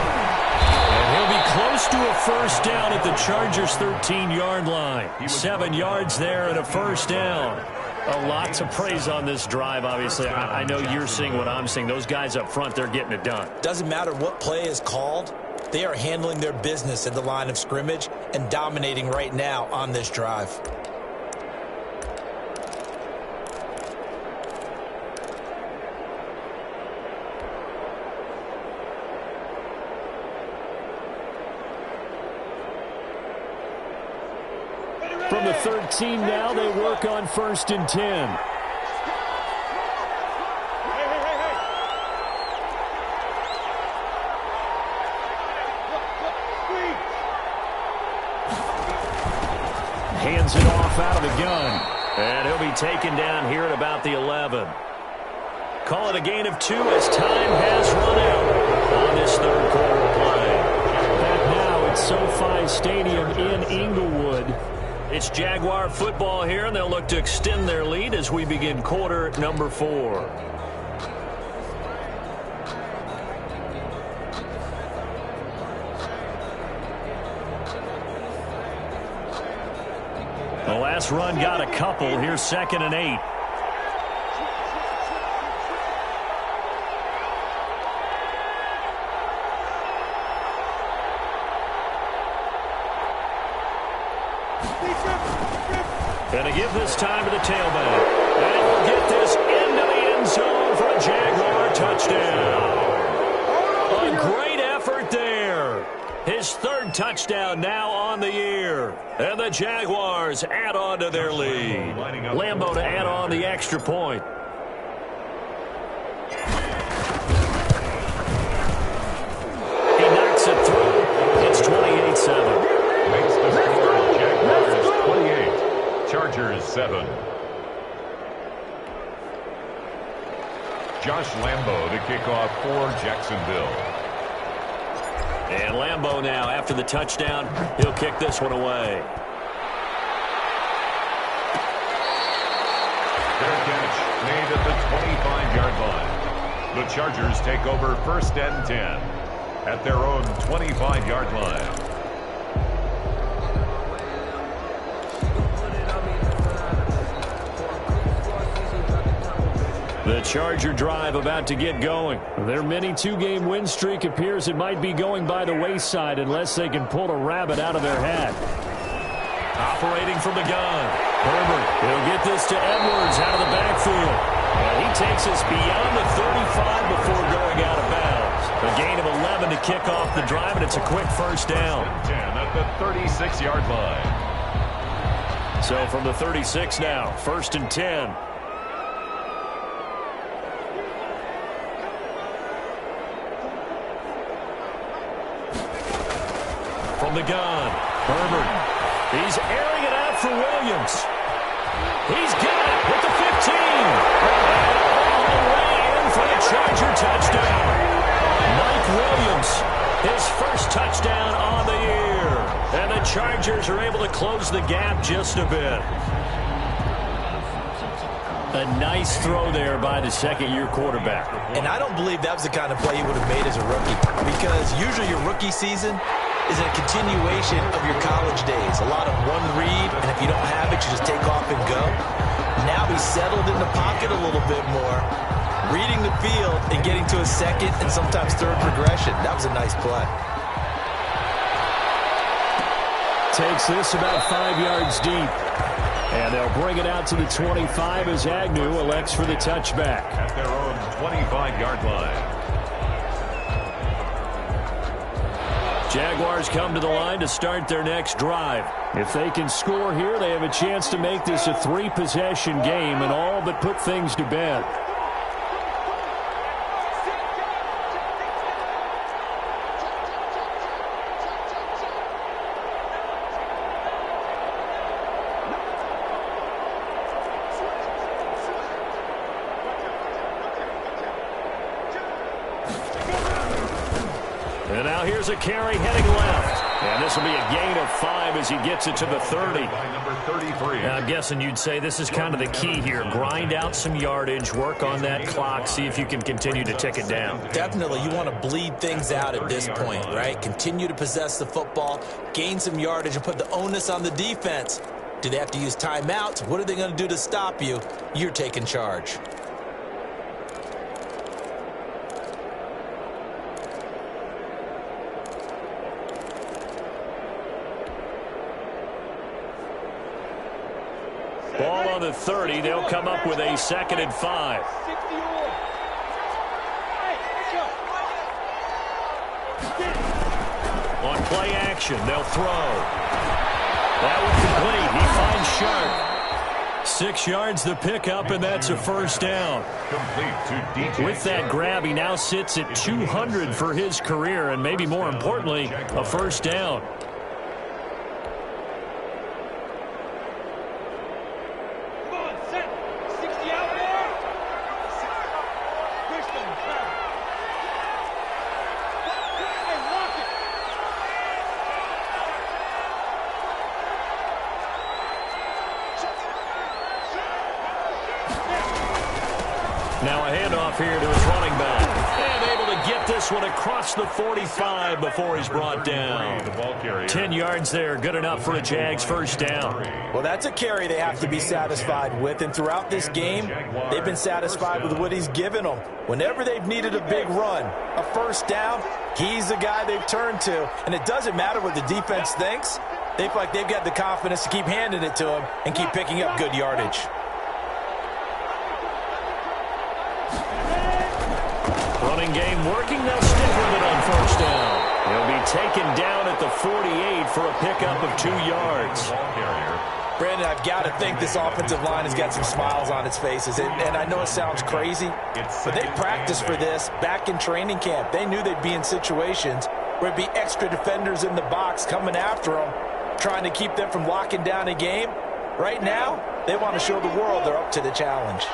And he'll be close to a first down at the Chargers' 13-yard line. 7 yards there and a first down. A lot to praise on this drive, obviously. I know you're seeing what I'm seeing. Those guys up front, they're getting it done. Doesn't matter what play is called. They are handling their business at the line of scrimmage and dominating right now on this drive. From the 13 now, they work on 1st and 10. Hands it off out of the gun. And he'll be taken down here at about the 11. Call it a gain of 2 as time has run out on this 3rd quarter play. Back now at SoFi Stadium in Inglewood. It's Jaguar football here, and they'll look to extend their lead as we begin quarter number 4. The last run got a couple. Here's 2nd and 8. Going to give this time to the tailback. And we'll get this into the end zone for a Jaguar touchdown. A great effort there. His 3rd touchdown now on the year. And the Jaguars add on to their lead. Lambeau to add on the extra point. He knocks it through. It's 28-7. Makes the score Jaguars 28. Chargers 7. Josh Lambeau to kick off for Jacksonville. And Lambeau now, after the touchdown, he'll kick this one away. Their catch made at the 25-yard line. The Chargers take over 1st and 10 at their own 25-yard line. The Charger drive about to get going. Their mini 2-game win streak appears it might be going by the wayside unless they can pull a rabbit out of their hat. Operating from the gun. Herbert, he'll get this to Edwards out of the backfield. And he takes us beyond the 35 before going out of bounds. A gain of 11 to kick off the drive, and it's a quick first down. 10 at the 36-yard line. So from the 36 now, 1st and 10. from the gun. Herbert. He's airing it out for Williams. He's got it with the 15. And all the way in for the Charger touchdown. Mike Williams, his first touchdown on the year. And the Chargers are able to close the gap just a bit. A nice throw there by the second-year quarterback. And I don't believe that was the kind of play he would have made as a rookie, because usually your rookie season is a continuation of your college days. A lot of one read, and if you don't have it, you just take off and go. Now he's settled in the pocket a little bit more, reading the field and getting to a second and sometimes third progression. That was a nice play. Takes this about 5 yards deep. And they'll bring it out to the 25 as Agnew elects for the touchback. At their own 25-yard line. Jaguars come to the line to start their next drive. If they can score here, they have a chance to make this a 3-possession game and all but put things to bed. And now here's a carry heading left. And this will be a gain of 5 as he gets it to the 30. By number 33. I'm guessing you'd say this is kind of the key here. Grind out some yardage, work on that clock, see if you can continue to tick it down. Definitely, you want to bleed things out at this point, right? Continue to possess the football, gain some yardage, and put the onus on the defense. Do they have to use timeouts? What are they going to do to stop you? You're taking charge. Ball on the 30. They'll come up with a 2nd and 5. On play action, they'll throw. That was complete. He finds Sharp. 6 yards the pickup, and that's a first down. Complete to DJ. With that grab, he now sits at 200 for his career, and maybe more importantly, a first down. Now a handoff here to his running back. And able to get this one across the 45 before he's brought down. 10 yards there, good enough for a Jags first down. Well, that's a carry they have to be satisfied with. And throughout this game, they've been satisfied with what he's given them. Whenever they've needed a big run, a first down, he's the guy they've turned to. And it doesn't matter what the defense thinks. They feel like they've got the confidence to keep handing it to him and keep picking up good yardage. Running game working. They'll stick with it on first down. He'll be taken down at the 48 for a pickup of 2 yards. Brandon, I've got to think this offensive line has got some smiles on its faces. And I know it sounds crazy, but they practiced for this back in training camp. They knew they'd be in situations where it'd be extra defenders in the box coming after them, trying to keep them from locking down a game. Right now, they want to show the world they're up to the challenge.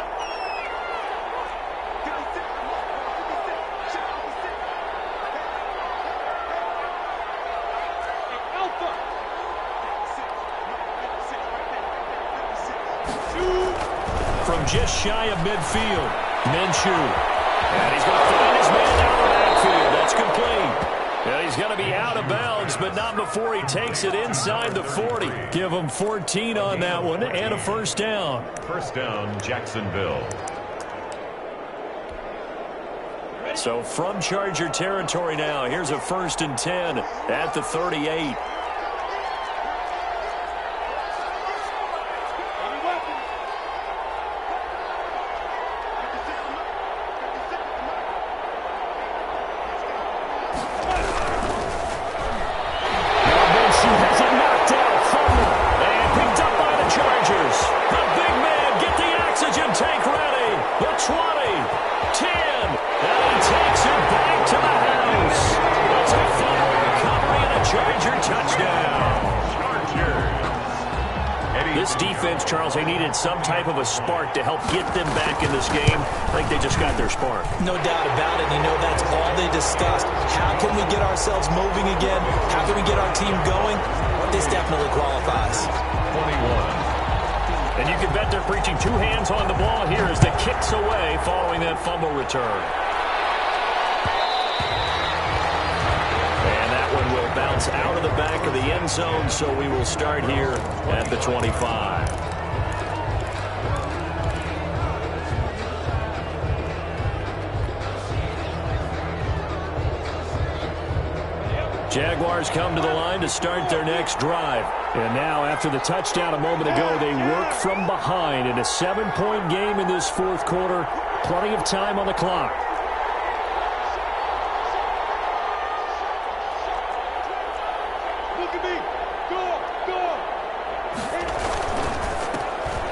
From just shy of midfield, Minshew. And he's going to find his man down the backfield. That's complete. And he's going to be out of bounds, but not before he takes it inside the 40. Give him 14 on that one and a first down. First down, Jacksonville. So from Charger territory now, here's a 1st and 10 at the 38. Touchdown. offense, Charles, they needed some type of a spark to help get them back in this game. I think they just got their spark. No doubt about it. You know, that's all they discussed. How can we get ourselves moving again? How can we get our team going? This definitely qualifies. 21. And you can bet they're preaching two hands on the ball here as the kick's away following that fumble return. And that one will bounce out of the back of the end zone, so we will start here at the 25. Jaguars come to the line to start their next drive. And now, after the touchdown a moment ago, they work from behind in a 7-point game in this fourth quarter. Plenty of time on the clock.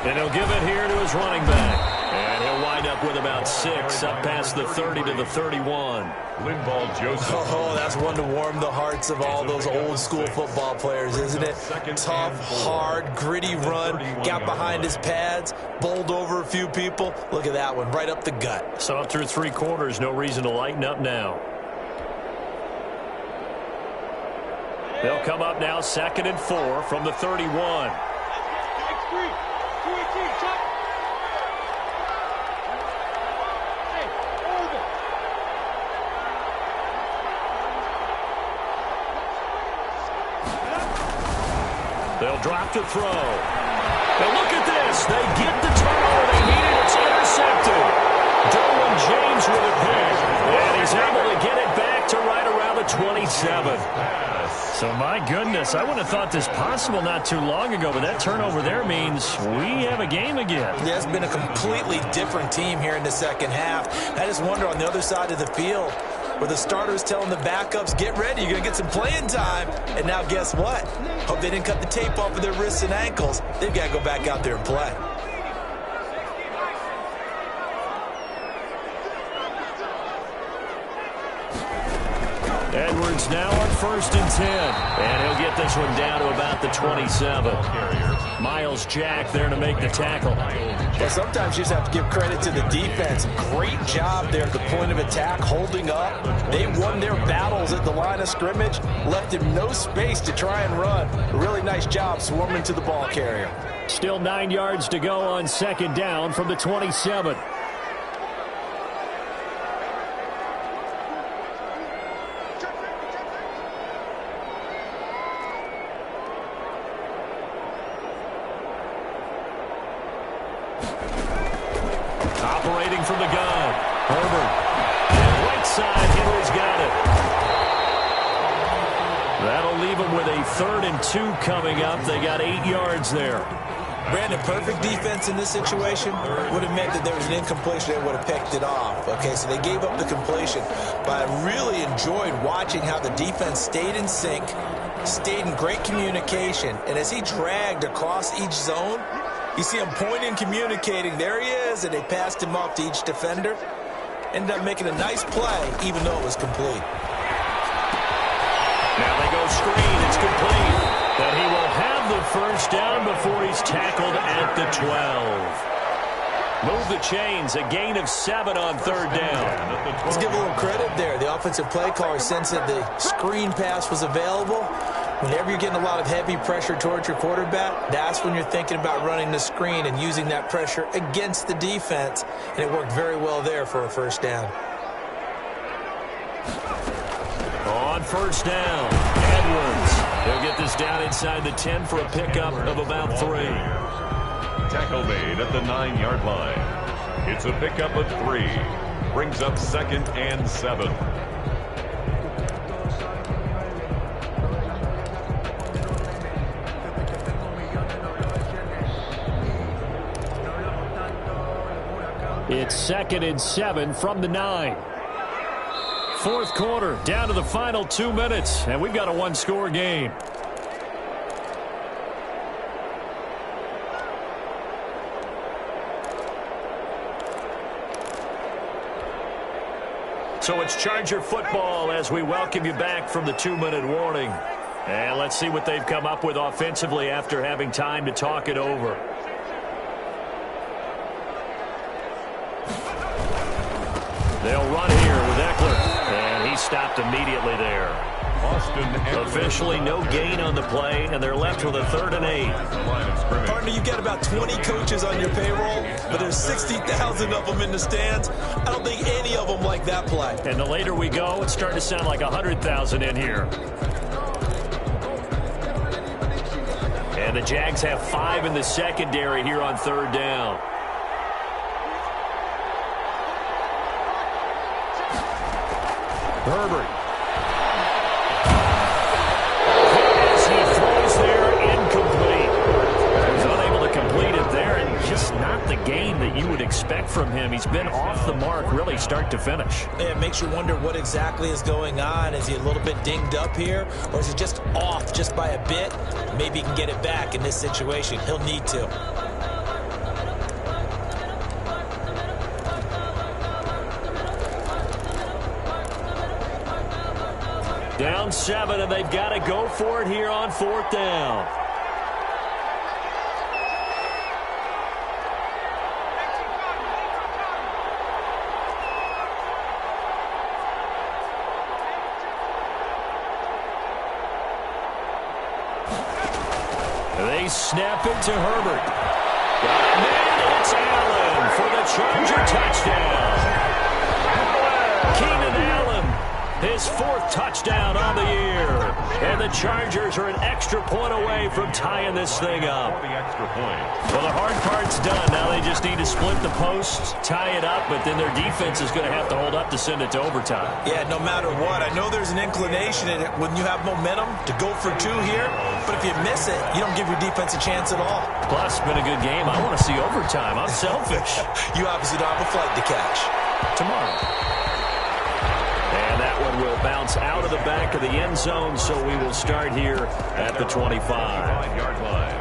And he'll give it here to his running back. And he'll wind up with about 6, up past the 30 to the 31. Linval Joseph. Oh, that's one to warm the hearts of all those old-school football players, isn't it? Tough, hard, gritty run. Got behind his pads, bowled over a few people. Look at that one, right up the gut. So up through 3 quarters, no reason to lighten up now. They'll come up now 2nd and 4 from the 31. They'll drop to throw. And look at this. They get the turnover they needed. It's intercepted. Derwin James with a pick. And he's able to get it back to right around the 27. So, my goodness, I wouldn't have thought this possible not too long ago, but that turnover there means we have a game again. Yeah, it's been a completely different team here in the second half. I just wonder on the other side of the field, where the starters telling the backups, get ready, you're going to get some playing time. And now guess what? Hope they didn't cut the tape off of their wrists and ankles. They've got to go back out there and play. Edwards now on 1st and 10. And he'll get this one down to about the 27. Miles Jack there to make the tackle. Well, sometimes you just have to give credit to the defense. Great job there at the point of attack, holding up. They won their battles at the line of scrimmage, left him no space to try and run. A really nice job swarming to the ball carrier. Still 9 yards to go on 2nd down from the 27. Operating from the gun, Herbert. And right side, Henry's got it. That'll leave them with a 3rd and 2 coming up. They got 8 yards there. Brandon, perfect defense in this situation would have meant that there was an incompletion. They would have picked it off. Okay, so they gave up the completion. But I really enjoyed watching how the defense stayed in sync, stayed in great communication. And as he dragged across each zone, you see him pointing, communicating. There he is, and they passed him off to each defender. Ended up making a nice play, even though it was complete. Now they go screen. It's complete. But he will have the 1st down before he's tackled at the 12. Move the chains. A gain of 7 on 3rd down. Let's give a little credit there. The offensive play caller sensed that the screen pass was available. Whenever you're getting a lot of heavy pressure towards your quarterback, that's when you're thinking about running the screen and using that pressure against the defense. And it worked very well there for a 1st down. On 1st down, Edwards. He'll get this down inside the 10 for a pickup of about 3. Tackle made at the 9-yard line. It's a pickup of 3. Brings up 2nd and 7. It's 2nd and 7 from the 9. 4th quarter, down to the final 2 minutes, and we've got a 1-score game. So it's Charger football as we welcome you back from the 2-minute warning. And let's see what they've come up with offensively after having time to talk it over. They'll run here with Eckler, and he stopped immediately there. Officially no gain on the play, and they're left with a 3rd and 8. Partner, you've got about 20 coaches on your payroll, but there's 60,000 of them in the stands. I don't think any of them like that play. And the later we go, it's starting to sound like 100,000 in here. And the Jags have 5 in the secondary here on 3rd down. Herbert. As he throws there, incomplete. He was unable to complete it there, and just not the game that you would expect from him. He's been off the mark really start to finish. It makes you wonder what exactly is going on. Is he a little bit dinged up here, or is he just off just by a bit? Maybe he can get it back in this situation. He'll need to. Down 7, and they've got to go for it here on 4th down. They snap it to Herbert. And it's Allen for the Charger touchdown. Keenan Allen, his 4th touchdown on the year. And the Chargers are an extra point away from tying this thing up. Well, the hard part's done. Now they just need to split the posts, tie it up, but then their defense is going to have to hold up to send it to overtime. Yeah, no matter what. I know there's an inclination in it when you have momentum to go for 2 here, but if you miss it, you don't give your defense a chance at all. Plus, it's been a good game. I want to see overtime. I'm selfish. You obviously don't have a flight to catch. Tomorrow. And that one will bounce out of the back of the end zone, so we will start here at the 25-yard line.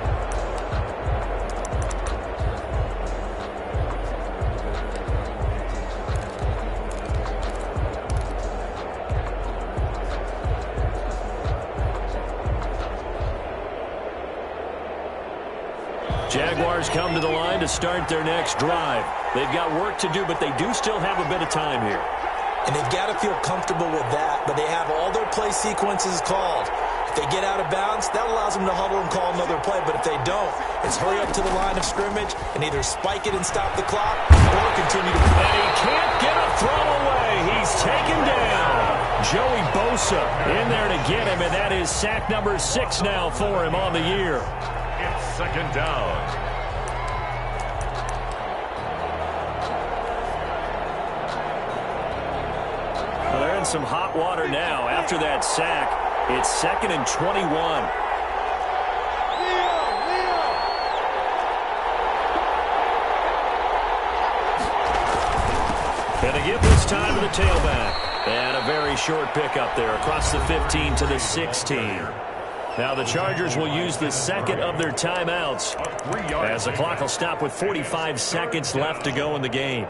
Jaguars come to the line to start their next drive. They've got work to do, but they do still have a bit of time here. And they've got to feel comfortable with that, but they have all their play sequences called. If they get out of bounds, that allows them to huddle and call another play, but if they don't, it's hurry up to the line of scrimmage and either spike it and stop the clock or continue to play. And he can't get a throw away. He's taken down. Joey Bosa in there to get him, and that is sack number 6 now for him on the year. It's 2nd down. Well, they're in some hot water now. After that sack, it's 2nd and 21. And they give this time to the tailback. And a very short pickup there across the 15 to the 16. Now the Chargers will use the 2nd of their timeouts as the clock will stop with 45 seconds left to go in the game.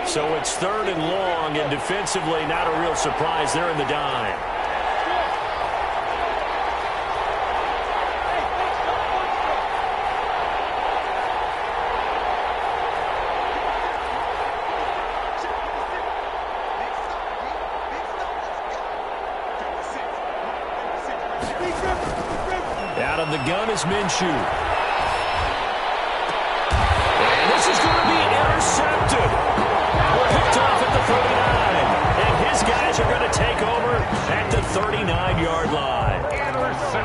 So it's 3rd and long, and defensively not a real surprise. They're in the dime. Out of the gun is Minshew. And this is going to be intercepted. Picked off at the 39. And his guys are going to take over at the 39-yard line.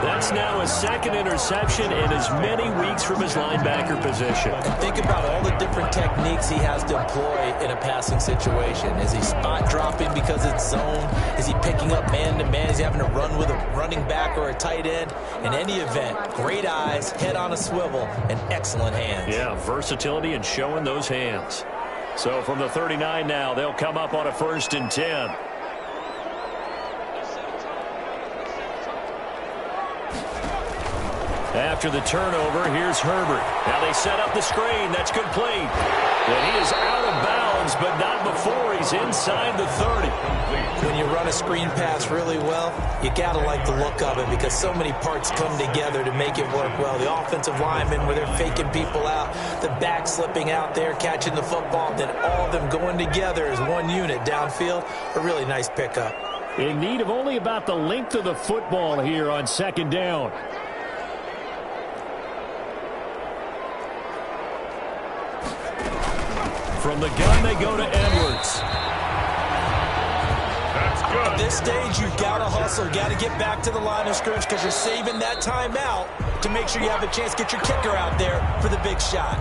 That's now his 2nd interception in as many weeks from his linebacker position. And think about all the different techniques he has to employ in a passing situation. Is he spot dropping because it's zone? Is he picking up man-to-man? Is he having to run with a running back or a tight end? In any event, great eyes, head on a swivel, and excellent hands. Yeah, versatility and showing those hands. So from the 39 now, they'll come up on a 1st and 10. After the turnover, here's Herbert. Now they set up the screen. That's complete. And he is out of bounds downs, but not before he's inside the 30. When you run a screen pass really well, you got to like the look of it because so many parts come together to make it work well. The offensive linemen, where they're faking people out, the back slipping out there, catching the football, then all of them going together as one unit downfield. A really nice pickup. In need of only about the length of the football here on second down. From the gun, they go to Edwards. That's good. At this stage, you've got to hustle. Got to get back to the line of scrimmage because you're saving that timeout to make sure you have a chance to get your kicker out there for the big shot.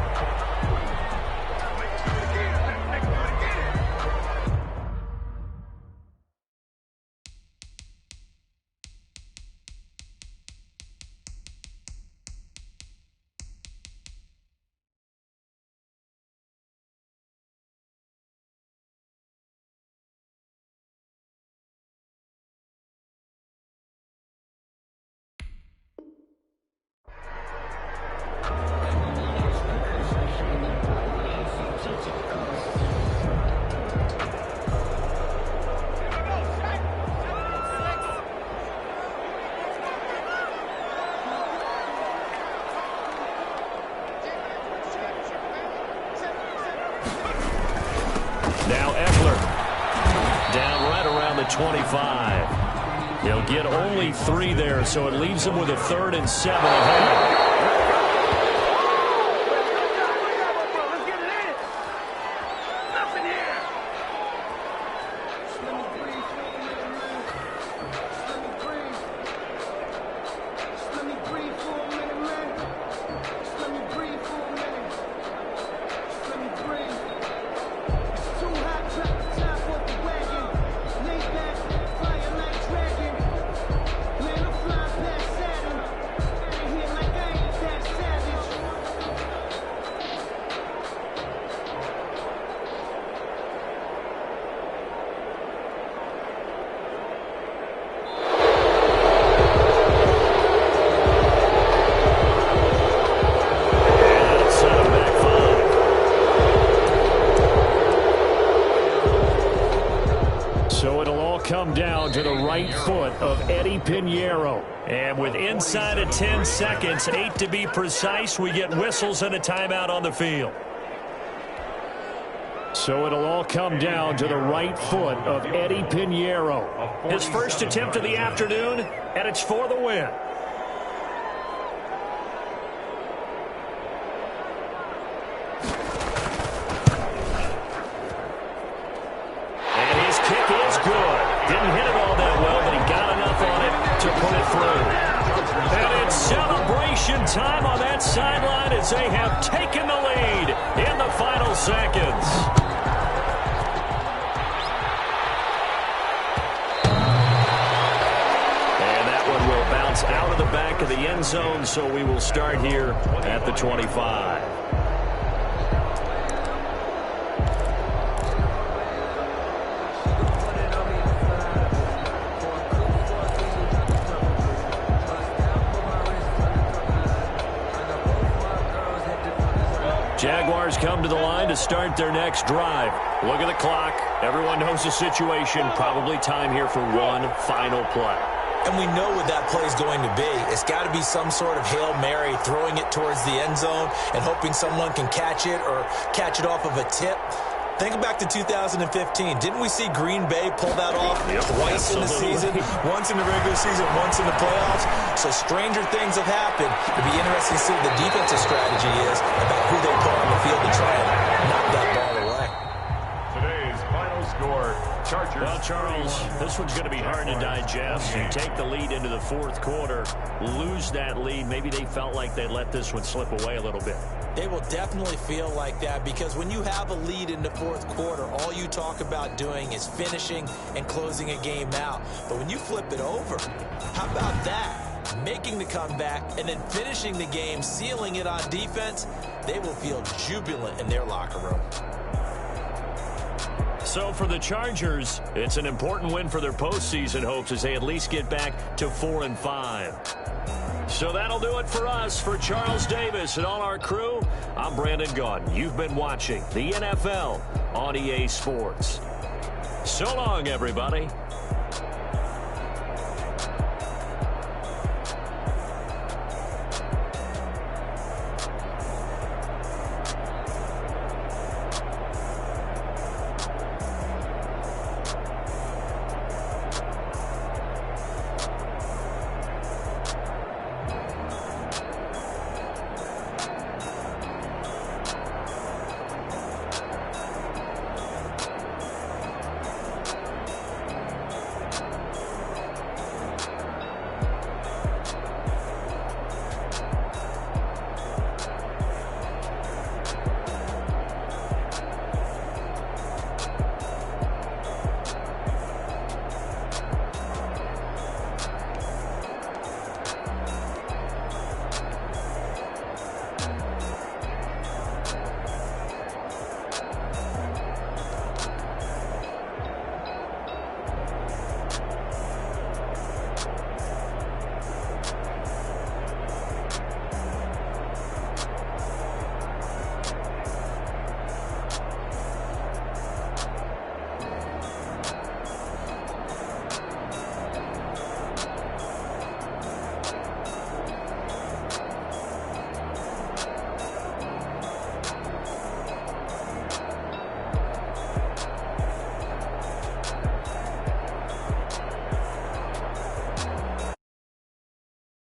Now Eckler, down right around the 25. He'll get only 3 there, so it leaves him with a 3rd and 7 ahead. Come down to the right foot of Eddie Pinheiro. And with inside of 10 seconds, 8 to be precise, we get whistles and a timeout on the field. So it'll all come down to the right foot of Eddie Pinheiro. His first attempt of the afternoon, and it's for the win. And his kick is good. Didn't hit it all that well, but he got enough on it to put it through. And it's celebration time on that sideline as they have taken the lead in the final seconds. And that one will bounce out of the back of the end zone, so we will start here at the 25. Jaguars come to the line to start their next drive. Look at the clock. Everyone knows the situation. Probably time here for one final play. And we know what that play is going to be. It's got to be some sort of Hail Mary, throwing it towards the end zone and hoping someone can catch it or catch it off of a tip. Think back to 2015. Didn't we see Green Bay pull that off twice in the season? Once in the regular season, once in the playoffs. So stranger things have happened. It'd be interesting to see what the defensive strategy is about who they put on the field to try and knock that ball away. Today's final score, Chargers. Well, Charles, this one's going to be hard to digest. You take the lead into the fourth quarter, lose that lead. Maybe they felt like they let this one slip away a little bit. They will definitely feel like that because when you have a lead in the fourth quarter, all you talk about doing is finishing and closing a game out. But when you flip it over, how about that? Making the comeback and then finishing the game, sealing it on defense, they will feel jubilant in their locker room. So for the Chargers, it's an important win for their postseason hopes as they at least get back to 4-5. So that'll do it for us. For Charles Davis and all our crew, I'm Brandon Gaudin. You've been watching the NFL on EA Sports. So long, everybody.